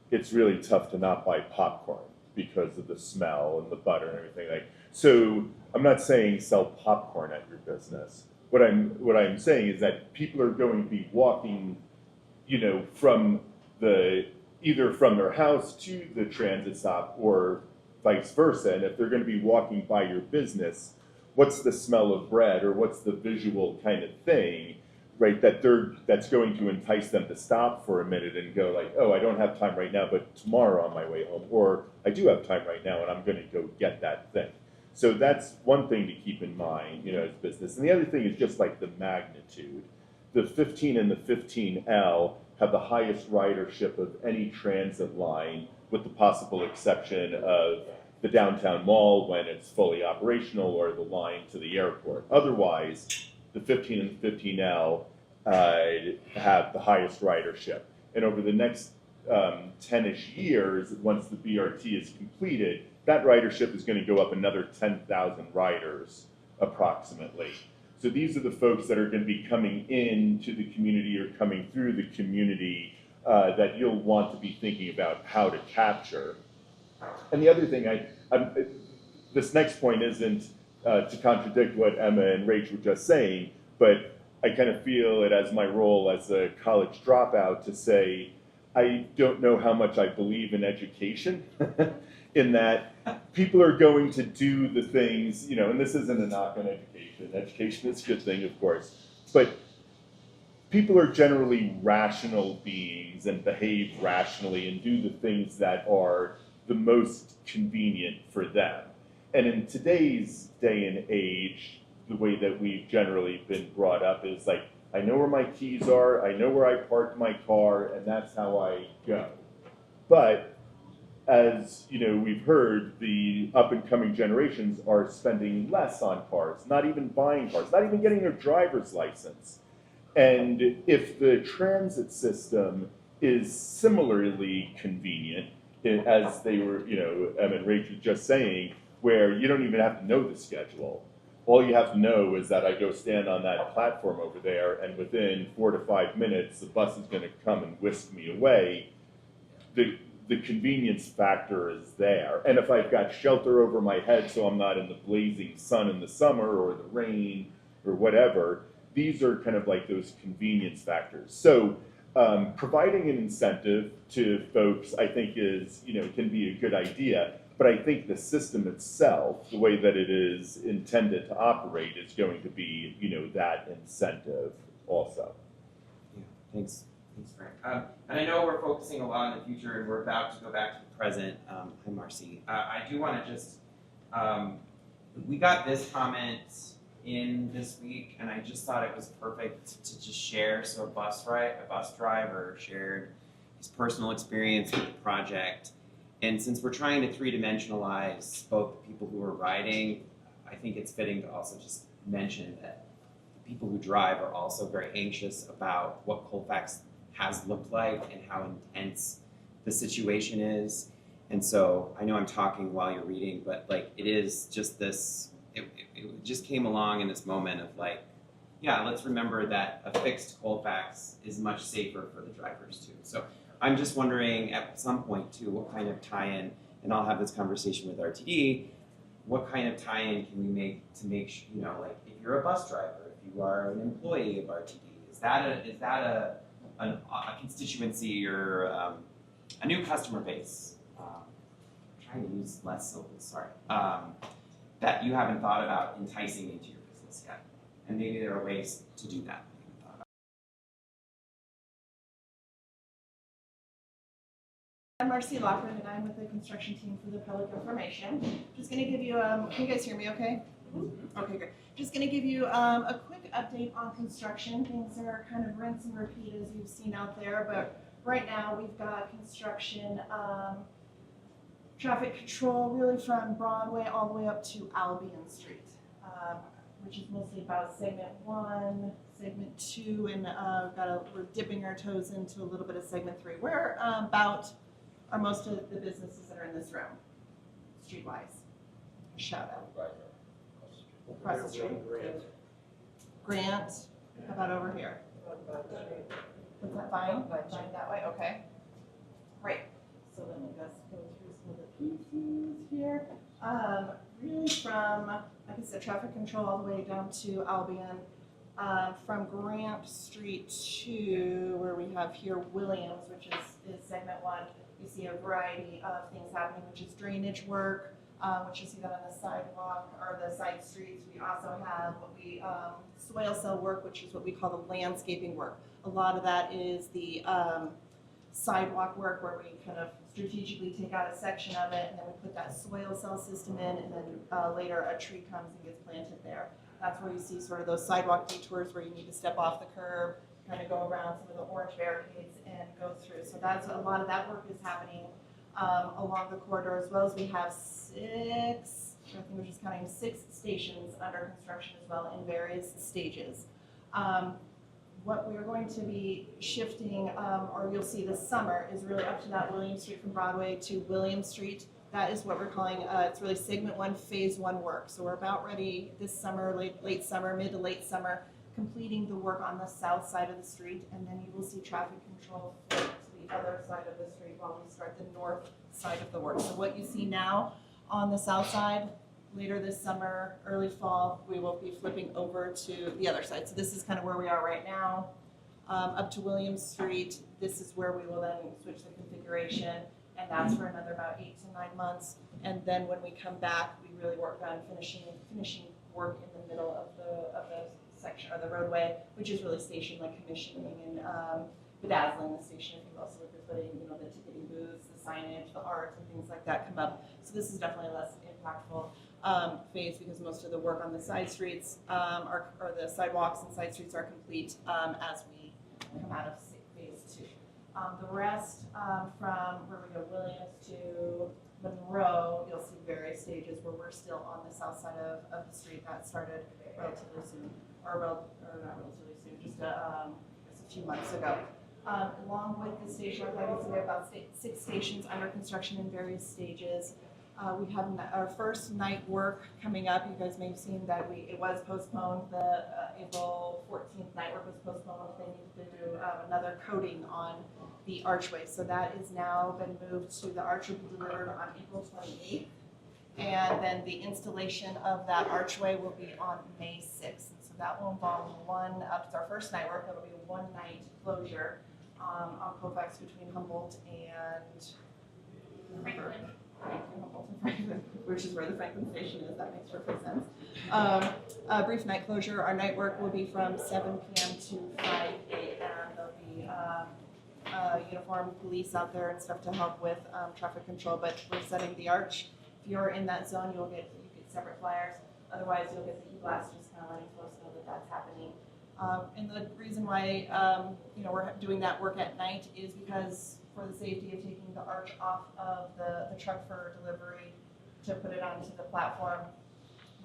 it's really tough to not buy popcorn because of the smell and the butter and everything. So I'm not saying sell popcorn at your business. What I'm saying is that people are going to be walking, from either from their house to the transit stop or vice versa. And if they're going to be walking by your business, what's the smell of bread or what's the visual kind of thing, right, that's going to entice them to stop for a minute and go like, oh, I don't have time right now, but tomorrow on my way home, or I do have time right now and I'm going to go get that thing. So that's one thing to keep in mind, as business. And the other thing is just like the magnitude. The 15 and the 15L have the highest ridership of any transit line, with the possible exception of the downtown mall when it's fully operational, or the line to the airport. Otherwise, the 15 and the 15L have the highest ridership. And over the next 10-ish years, once the BRT is completed, that ridership is going to go up another 10,000 riders approximately. So these are the folks that are going to be coming into the community or coming through the community that you'll want to be thinking about how to capture. And the other thing, this next point isn't to contradict what Emma and Rach were just saying, but I kind of feel it as my role as a college dropout to say, I don't know how much I believe in education, in that people are going to do the things, and this isn't a knock on education. Education is a good thing, of course, but people are generally rational beings and behave rationally and do the things that are the most convenient for them. And in today's day and age, the way that we've generally been brought up is like, I know where my keys are, I know where I park my car, and that's how I go. But as we've heard, the up-and-coming generations are spending less on cars, not even buying cars, not even getting their driver's license. And if the transit system is similarly convenient, as they were, Em and Rachel just saying, where you don't even have to know the schedule. All you have to know is that I go stand on that platform over there, and within 4 to 5 minutes, the bus is going to come and whisk me away. The convenience factor is there. And if I've got shelter over my head so I'm not in the blazing sun in the summer or the rain or whatever, these are kind of like those convenience factors. So providing an incentive to folks, I think is, can be a good idea. But I think the system itself, the way that it is intended to operate, is going to be, that incentive also. Yeah, thanks, Frank. And I know we're focusing a lot on the future, and we're about to go back to the present. Hi, Marcy. I do want to just, we got this comment in this week, and I just thought it was perfect to just share. So a bus driver shared his personal experience with the project. And since we're trying to three-dimensionalize both the people who are riding, I think it's fitting to also just mention that the people who drive are also very anxious about what Colfax has looked like and how intense the situation is. And so I know I'm talking while you're reading, but like it is just this, it just came along in this moment of like, yeah, let's remember that a fixed Colfax is much safer for the drivers too. So I'm just wondering at some point too, what kind of tie-in, and I'll have this conversation with RTD, what kind of tie-in can we make to make sure, like if you're a bus driver, if you are an employee of RTD, is that a constituency or a new customer base? Trying to use less syllables, sorry. That you haven't thought about enticing into your business yet, and maybe there are ways to do that. I'm Marcy Lockwood, and I'm with the construction team for the public information. Just going to give you, can you guys hear me okay? Okay, great. Just going to give you a quick update on construction. Things are kind of rinse and repeat as you've seen out there, but right now we've got construction, traffic control really from Broadway all the way up to Albion Street, which is mostly about segment 1, segment 2, and we're dipping our toes into a little bit of segment 3. We're about are most of the businesses that are in this room, streetwise. Shout out. Across the street. Grant, how about over here? Is that fine? Fine that way, okay. Great. So then we'll just go through some of the pieces here. Really from, like I said, traffic control all the way down to Albion. From Grant Street to where we have here Williams, which is segment 1. You see a variety of things happening, which is drainage work, which you see that on the sidewalk or the side streets. We also have what we soil cell work, which is what we call the landscaping work. A lot of that is the sidewalk work where we kind of strategically take out a section of it and then we put that soil cell system in, and then later a tree comes and gets planted there. That's where you see sort of those sidewalk detours where you need to step off the curb, kind of go around some of the orange barricades and go through. So that's a lot of that work is happening along the corridor, as well as we have 6, I think we're just counting 6 stations under construction as well in various stages. What we're going to be shifting, or you'll see this summer, is really up to that William Street from Broadway to William Street. That is what we're calling, it's really segment 1, phase 1 work. So we're about ready this summer, late summer, mid to late summer, completing the work on the south side of the street, and then you will see traffic control flip to the other side of the street while we start the north side of the work. So what you see now on the south side, later this summer, early fall, we will be flipping over to the other side. So this is kind of where we are right now. Up to Williams Street, this is where we will then switch the configuration, and that's for another about 8 to 9 months. And then when we come back, we really work on finishing work in the middle of the section or the roadway, which is really station like commissioning and bedazzling the station, if you will. So we're putting, the ticketing booths, the signage, the art, and things like that come up. So this is definitely less impactful phase because most of the work on the side streets or the sidewalks and side streets are complete as we come out of phase 2. The rest from where we go Williams to Monroe, you'll see various stages where we're still on the south side of the street. That started relatively soon, or not relatively soon, just a few months ago. Along with the station, like I said, we have about 6 stations under construction in various stages. We have our first night work coming up. You guys may have seen that it was postponed. The April 14th night work was postponed. They needed to do another coating on the archway. So that is now been moved to the arch will be delivered on April 28th. And then the installation of that archway will be on May 6th. So that will involve it's our first night work. It'll be a 1-night closure on Colfax between Humboldt and Franklin. Humboldt and Franklin, which is where the Franklin station is. That makes perfect sense. A brief night closure. Our night work will be from 7 p.m. to 5 a.m. There'll be uniformed police out there and stuff to help with traffic control, but we're setting the arch. If you're in that zone, you get separate flyers. Otherwise, you'll get the e-blast just kind of letting folks know that that's happening. And the reason why we're doing that work at night is because for the safety of taking the arch off of the truck for delivery to put it onto the platform,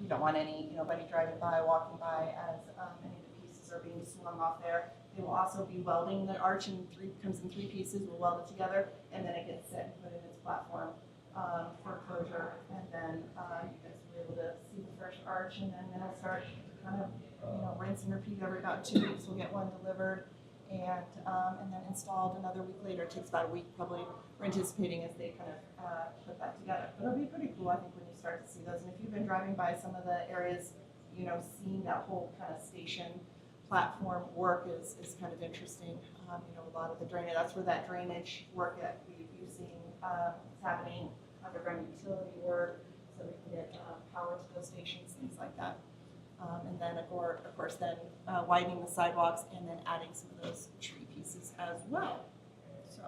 we don't want anybody driving by, walking by as any of the pieces are being swung off there. They will also be welding the arch comes in 3 pieces. We'll weld it together, and then it gets set and put in its platform for closure. And then you guys will be able to see the fresh arch, and then it'll start kind of rinse and repeat every about 2 weeks. We'll get one delivered and then installed another week later. It takes about a week probably. We're anticipating as they kind of put that together. But it'll be pretty cool, I think, when you start to see those. And if you've been driving by some of the areas, seeing that whole kind of station platform work is kind of interesting. A lot of the drainage, that's where that drainage work that we've seen is happening, underground utility work, so we can get power to those stations, things like that. And then, of course, then widening the sidewalks and then adding some of those tree pieces as well. So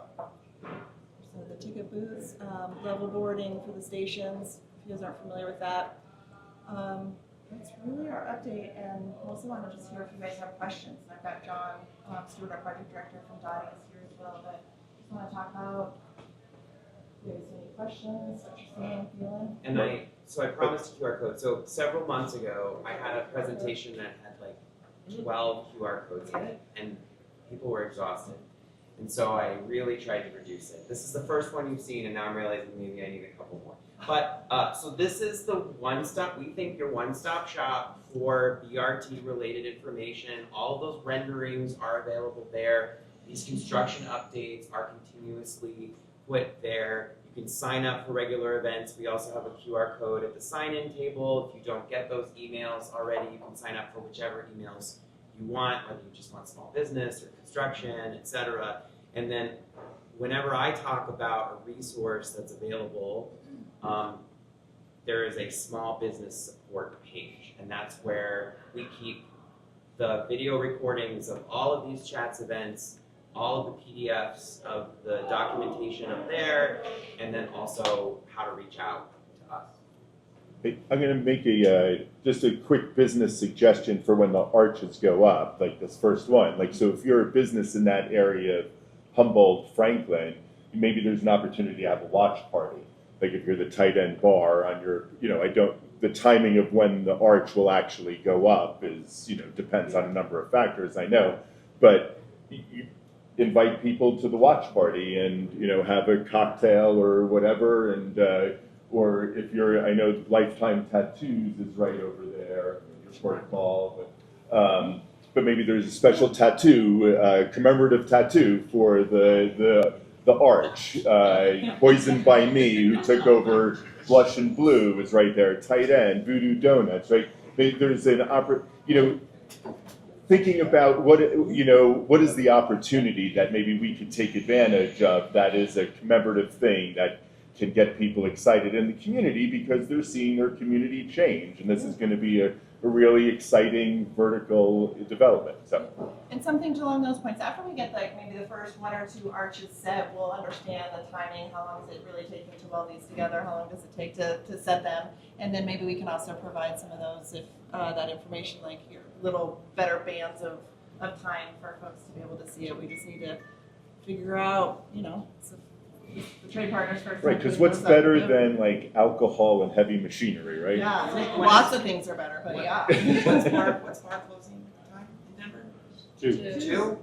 the ticket booths, level boarding for the stations, if you guys aren't familiar with that. That's really our update, and also want to just hear if you guys have questions. And I've got John Stewart, our project director from DOTI, is here as well, but just want to talk about if you guys have any questions, what you're seeing, feeling. And I promised a QR code. So several months ago, I had a presentation that had like 12 QR codes in it, and people were exhausted. And so I really tried to reduce it. This is the first one you've seen, and now I'm realizing maybe I need a couple more. But so this is the we think your one-stop shop for BRT related information. All of those renderings are available there. These construction updates are continuously put there. You can sign up for regular events. We also have a QR code at the sign-in table. If you don't get those emails already, you can sign up for whichever emails you want, whether you just want small business or construction, etc. And then whenever I talk about a resource that's available, there is a small business support page, and that's where we keep the video recordings of all of these chats events, all of the PDFs of the documentation up there, and then also how to reach out to us. Hey, I'm going to make just a quick business suggestion for when the arches go up, like this first one. So if you're a business in that area, Humboldt, Franklin, maybe there's an opportunity to have a watch party. Like if you're the tight end bar on your, the timing of when the arch will actually go up is, depends on a number of factors, I know, but you invite people to the watch party and, have a cocktail or whatever, and, or if I know Lifetime Tattoos is right over there, your sport ball, but maybe there's a special tattoo, commemorative tattoo for the arch. Poisoned by Me, who took over Blush and Blue, is right there. Tight End, Voodoo Donuts, right? There's an thinking about what is the opportunity that maybe we could take advantage of that is a commemorative thing that can get people excited in the community because they're seeing their community change, and this is going to be a really exciting vertical development. And something along those points, after we get maybe the first 1 or 2 arches set, we'll understand the timing, how long does it really take to weld these together, how long does it take to set them, and then maybe we can also provide some of those, if that information, like your little better bands of time for folks to be able to see it. We just need to figure out, the trade partners first. Right, because what's better than alcohol and heavy machinery, right? Yeah, lots of things are better, but yeah. What's bar closing time in Denver? 2. 2?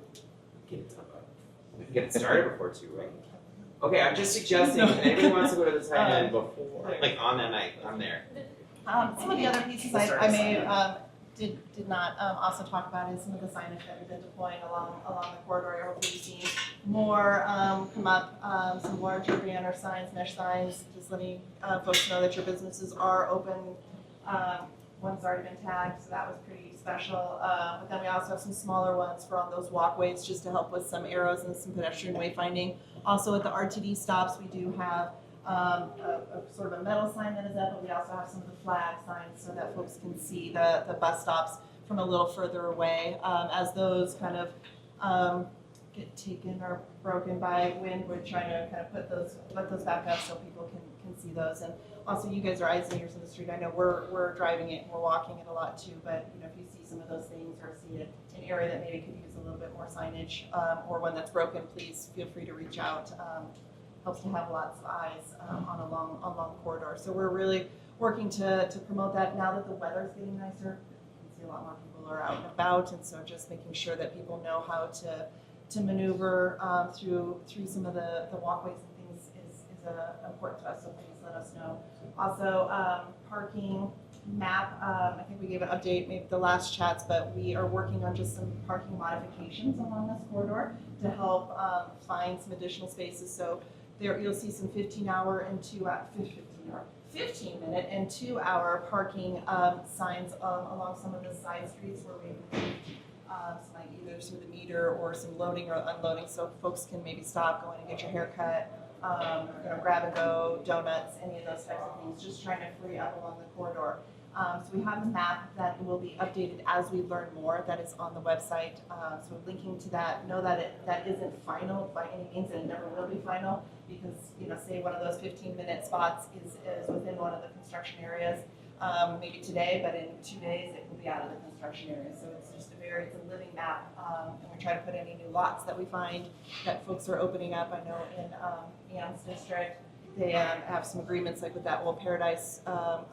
We can get it started before 2, right? Okay, I'm just suggesting if anybody wants to go to the tight end before, on that night, I'm there. Some of the other pieces I may did not also talk about is some of the signage that we've been deploying along the corridor. Hopefully you've seen more come up, some larger banner signs, mesh signs, just letting folks know that your businesses are open one's already been tagged, so that was pretty special. But then we also have some smaller ones for on those walkways, just to help with some arrows and some pedestrian wayfinding. Also at the RTD stops, we do have a sort of a metal sign that is up, but we also have some of the flag signs so that folks can see the bus stops from a little further away. As those kind of get taken or broken by wind, we're trying to kind of let those back up so people can see those. And also, you guys are eyes and ears in the street. I know we're driving it and we're walking it a lot too, but you know, if you see some of those things or see an area that maybe could use a little bit more signage, or one that's broken, please feel free to reach out. Helps to have lots of eyes on a long corridor. So we're really working to promote that. Now that the weather's getting nicer, you can see a lot more people are out and about, and so just making sure that people know how to maneuver through some of the walkways and things is important to us, so please let us know. Also, parking map, I think we gave an update maybe the last chats, but we are working on just some parking modifications along this corridor to help find some additional spaces. So there you'll see some 15-hour and 15-minute and 2-hour parking signs along some of the side streets where we some like either through the meter or some loading or unloading, so folks can maybe stop, go in and get your hair cut, grab and go, donuts, any of those types of things, just trying to free up along the corridor. So we have a map that will be updated as we learn more. That is on the website. So linking to that, know that that isn't final by any means, and it never will be final, because say one of those 15-minute spots is within one of the construction areas. Maybe today, but in 2 days it will be out of the construction area. So it's just it's a living map, and we try to put any new lots that we find that folks are opening up. I know in Ann's district, they have some agreements like with that Old Paradise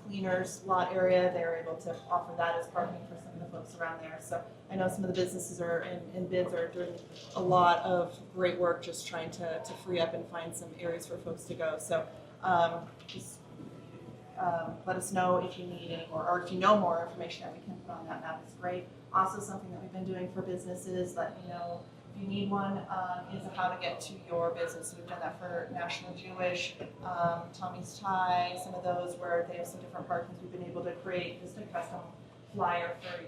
Cleaners lot area. They're able to offer that as parking for some of the folks around there. So I know some of the businesses are in bids are doing a lot of great work just trying to free up and find some areas for folks to go. So just let us know if you need any more, or if you know more information that we can put on that map is great. Also, something that we've been doing for businesses, let me know if you need one, is how to get to your business. We've done that for National Jewish, Tommy's Tie, some of those where they have some different parkings. We've been able to create just a custom flyer for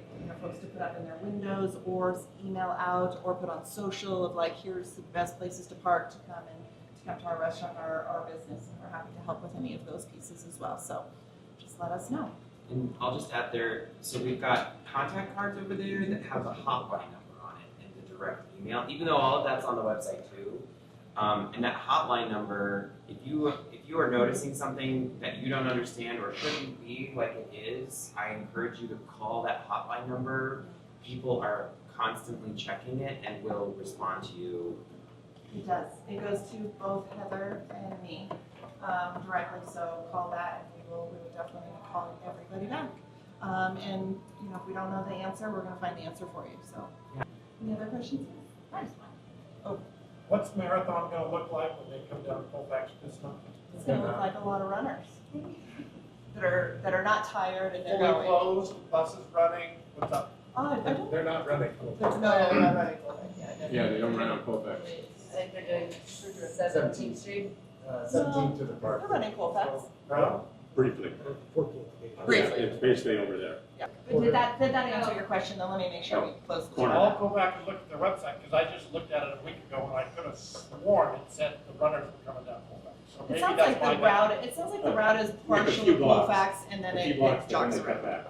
folks to put up in their windows or email out or put on social of like, here's the best places to park to come to our restaurant or our business, and we're happy to help with any of those pieces as well. So just let us know. And I'll just add there, so we've got contact cards over there that have a hotline number on it and the direct email, even though all of that's on the website too. And that hotline number, if you are noticing something that you don't understand or shouldn't be like it is, I encourage you to call that hotline number. People are constantly checking it and will respond to you. It does. It goes to both Heather and me directly, so call that, and we will definitely call everybody back. And if we don't know the answer, we're going to find the answer for you. So, any other questions? Nice. Oh, What's Marathon gonna look like when they come down to Colfax this month? it's going to look like a lot of runners that are not tired and they're Fully going. closed, buses running, what's up? I don't. They're not running. There's no running. Yeah, they don't run on Colfax. I think they're doing 17th Street. 17 to the park. They're running Colfax. Briefly. 14th. Briefly. It's basically over there. Yeah. But did that answer your question? Then let me make sure we close the Corner. door. I'll go back and look at their website, because I just looked at it a week ago and I could have sworn it said the runners were coming down Colfax. So It maybe sounds that's like why the route. It sounds like the route is partially blocks. Colfax and then A few it blocks, but then jogs they cut around. back.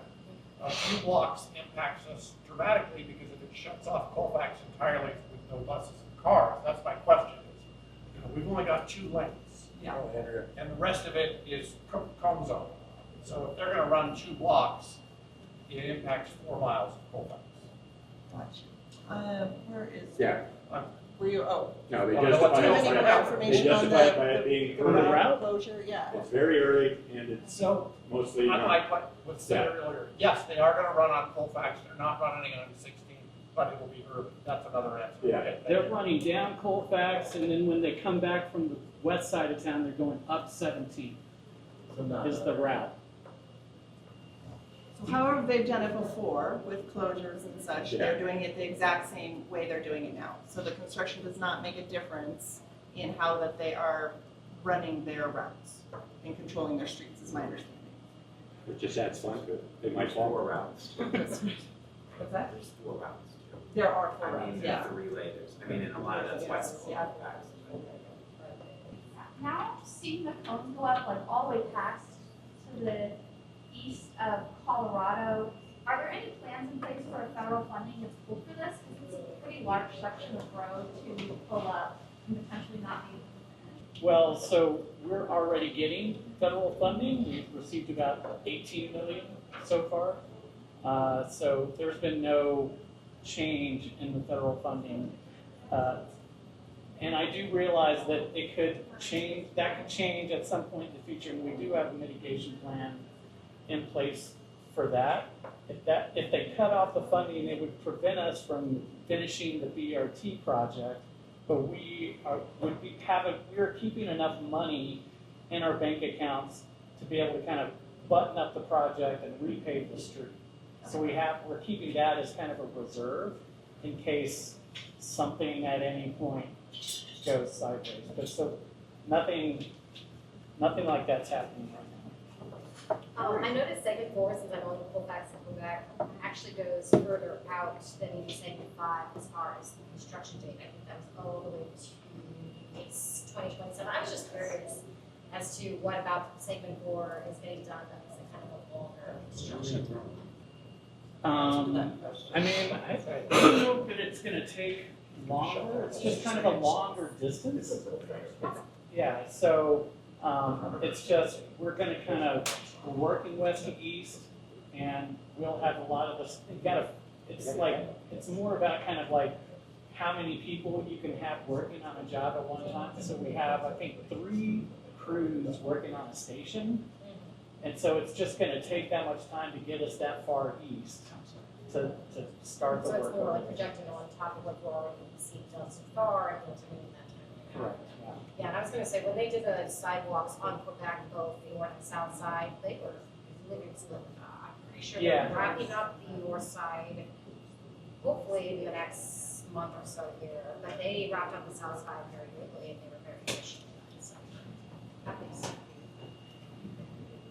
a few blocks impacts us dramatically, because if it shuts off Colfax entirely with no buses and cars, that's my question is, we've only got 2 lanes. Yeah. And the rest of it is cone zone. So if they're gonna run 2 blocks, it impacts 4 miles of Colfax. Gotcha. Where is? Yeah. Were you? Oh. No, they Well, justify Do you have any it more by, information they on justify it by it the being early. early. route? Closure? Yeah. It's very early and it's So, mostly not. like what was said earlier, yes, they are gonna run on Colfax, they're not running on 16, but it will be urban. That's another answer. Yeah. Okay, thank They're you. running down Colfax, and then when they come back from the west side of town, they're going up 17 is the route. So however they've done it before with closures and such, Yeah. they're doing it the exact same way they're doing it now. So the construction does not make a difference in how that they are running their routes and controlling their streets, is my understanding. It just adds fun to it. They might fall around. What's that? There's 4 rounds too. There are four I mean, rounds, there's yeah. 3 layers. I mean, and a lot of that's why it's Yeah. Colfax. Now seeing the cones go up like all the way past to the east of Colorado, are there any plans in place for federal funding that's full for this? Because it's a pretty large section of road to pull up and potentially not be. Well, so we're already getting federal funding. We've received about 18 million so far. So there's been no change in the federal funding. And I do realize that it could change, that could change at some point in the future, and we do have a mitigation plan in place for that. If they cut off the funding, it would prevent us from finishing the BRT project, but we're keeping enough money in our bank accounts to be able to kind of button up the project and repave the street. So we're keeping that as kind of a reserve in case something at any point goes sideways. But so nothing like that's happening right now. I noticed segment 4, since I'm on Colfax and Quebec, actually goes further out than segment 5 as far as the construction date. I think that was all the way to 2027. I was just curious as to what about segment 4 is getting done that was a kind of a longer construction. I mean, I don't know that it's going to take longer. It's just kind of a longer distance. Yeah, so it's just we're going to kind of we're working west to east, and we'll have a lot of this. It's more about kind of like how many people you can have working on a job at one time. So we have, I think, 3 crews working on a station. And so it's just going to take that much time to get us that far east to start the So work. it's more like projecting on top of what we're already seeing done so far and continuing that time. Correct, yeah. Yeah, and I was gonna say, when they did the sidewalks on Quebec, both the north and south side, they were living split. I'm pretty sure Yeah. they're wrapping up the north side, hopefully in the next month or so here. But they wrapped up the south side very quickly and they were very efficient. So, that makes sense.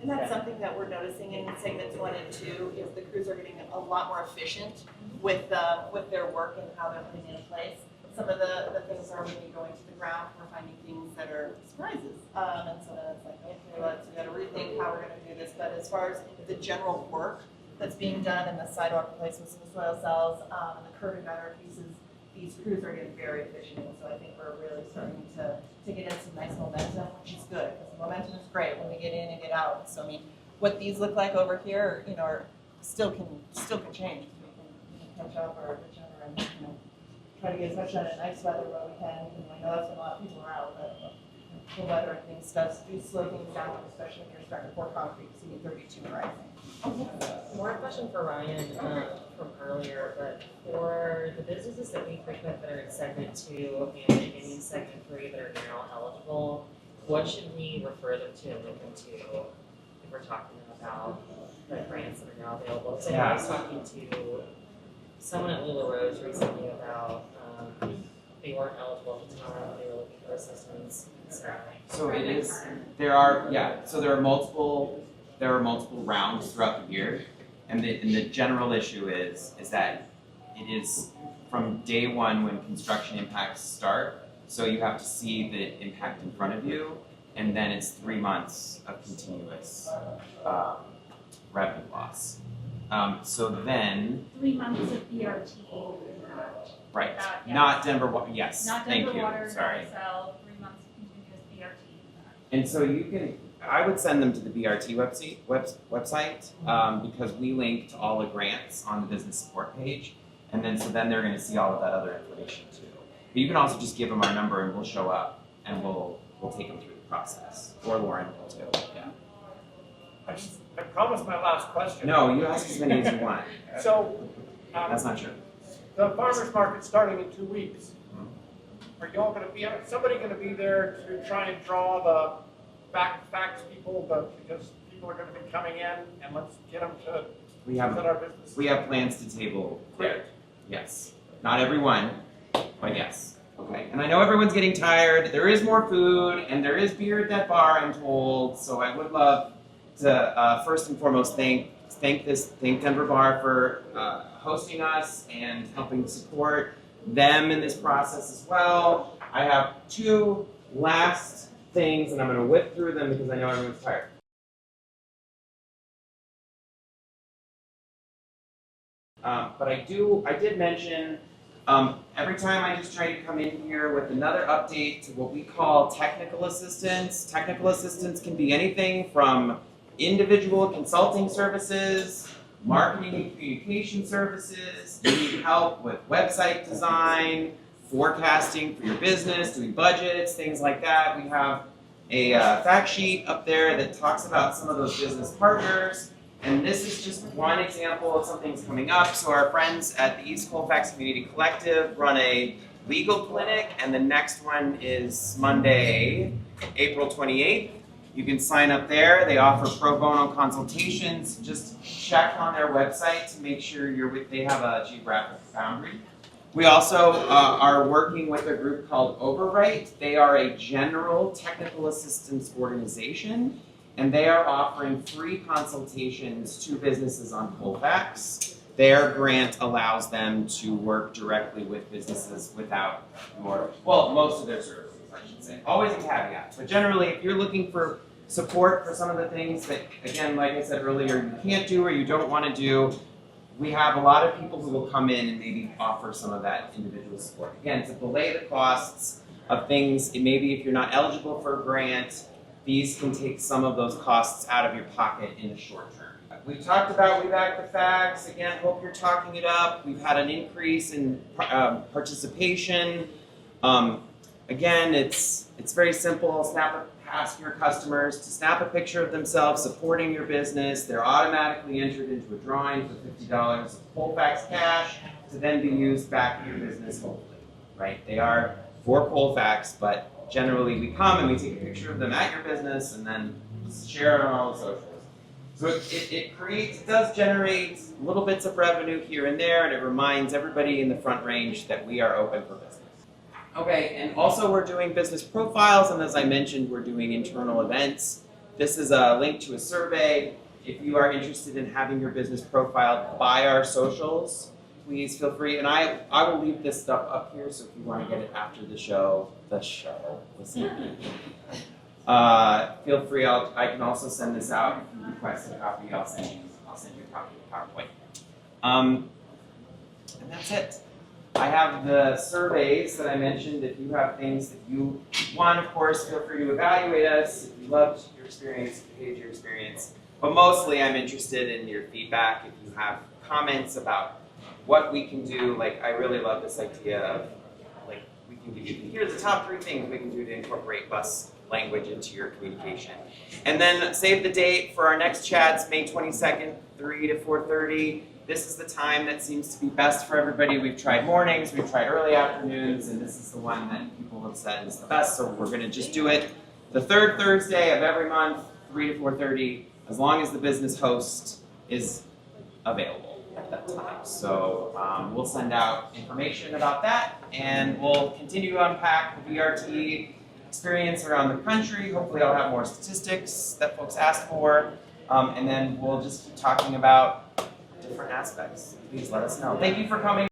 And that's something that we're noticing in segments 1 and 2 is the crews are getting a lot more efficient with their work and how they're putting it in place. Some of the things are when you go into the ground, we're finding things that are surprises. And so then it's like, okay, we got to rethink how we're going to do this. But as far as the general work that's being done and the sidewalk replacements and the soil cells and the curb and gutter pieces, these crews are getting very efficient. And so I think we're really starting to get in some nice momentum, which is good because the momentum is great when we get in and get out. So I mean, what these look like over here, are still can change. We can catch up or each other and try to get as much done in nice weather where we can. I know that's when a lot of people are out, but cool weather and things do slow things down, especially when you're starting to pour concrete, so you need 32 rising. More question for Ryan from earlier, but for the businesses that we frequent that are in segment 2 and in segment 3 that are now eligible, what should we refer them to and link them to if we're talking about the grants that are now available? So I was talking to someone at Lula Rose recently about they weren't eligible at the time, they were looking for assistance. So it is, there are multiple rounds throughout the year, and the general issue is that it is from day 1 when construction impacts start, so you have to see the impact in front of you, and then it's 3 months of continuous revenue loss. So then, 3 months of BRT. right, Yes. not Denver Water, yes, Not thank Denver you, Water, sorry. not Cell, 3 months of continuous BRT. And so you can, I would send them to the BRT website because we link to all the grants on the business support page, and then they're going to see all of that other information too. But you can also just give them our number and we'll show up and we'll take them through the process, or Lauren will too. Yeah. I promised my last question. No, you ask as many as you want. So, That's not true. the farmer's market's starting in 2 weeks. Are y'all gonna be, somebody gonna be there to try and draw the facts people, because people are gonna be coming in, and let's get them to We visit have our business? plans to table Great. there. Yes. Not everyone, but yes. Okay. And I know everyone's getting tired. There is more food and there is beer at that bar, I'm told. So I would love to first and foremost thank Denver Bar for hosting us and helping support them in this process as well. I have two last things, and I'm going to whip through them because I know everyone's tired. But I did mention, every time I just try to come in here with another update to what we call technical assistance. Technical assistance can be anything from individual consulting services, marketing and communication services, you need help with website design, forecasting for your business, doing budgets, things like that. We have a fact sheet up there that talks about some of those business partners. And this is just one example of something's coming up. So our friends at the East Colfax Community Collective run a legal clinic, and the next one is Monday, April 28th. You can sign up there. They offer pro bono consultations. Just check on their website to make sure they have a geographic boundary. We also are working with a group called Overwrite. They are a general technical assistance organization, and they are offering free consultations to businesses on Colfax. Their grant allows them to work directly with businesses without most of their services, I should say. Always a caveat, but generally, if you're looking for support for some of the things that, again, like I said earlier, you can't do or you don't want to do, we have a lot of people who will come in and maybe offer some of that individual support. Again, to delay the costs of things, maybe if you're not eligible for a grant, these can take some of those costs out of your pocket in the short term. We talked about We Back the Facts. Again, hope you're talking it up. We've had an increase in participation. Again, it's very simple. Ask your customers to snap a picture of themselves supporting your business. They're automatically entered into a drawing for $50 of Colfax cash to then be used back in your business, hopefully, right? They are for Colfax, but generally we come and we take a picture of them at your business and then share it on all the socials. So it does generate little bits of revenue here and there, and it reminds everybody in the Front Range that we are open for business. Okay, and also we're doing business profiles, and as I mentioned, we're doing internal events. This is a link to a survey. If you are interested in having your business profiled by our socials, please feel free. And I will leave this stuff up here, so if you want to get it after the show, feel free. I can also send this out. If you request a copy, I'll send you a copy of the PowerPoint. And that's it. I have the surveys that I mentioned. If you have things that you want, of course, feel free to evaluate us. If you loved your experience, if you hated your experience. But mostly I'm interested in your feedback. If you have comments about what we can do, like I really love this idea of like we can give you, here's the top 3 things we can do to incorporate bus language into your communication. And then save the date for our next chats, May 22nd, 3 to 4:30. This is the time that seems to be best for everybody. We've tried mornings, we've tried early afternoons, and this is the one that people have said is the best, so we're gonna just do it the 3rd Thursday of every month, 3 to 4:30, as long as the business host is available at that time. So we'll send out information about that, and we'll continue to unpack the BRT experience around the country. Hopefully I'll have more statistics that folks ask for, and then we'll just keep talking about different aspects. Please let us know. Thank you for coming.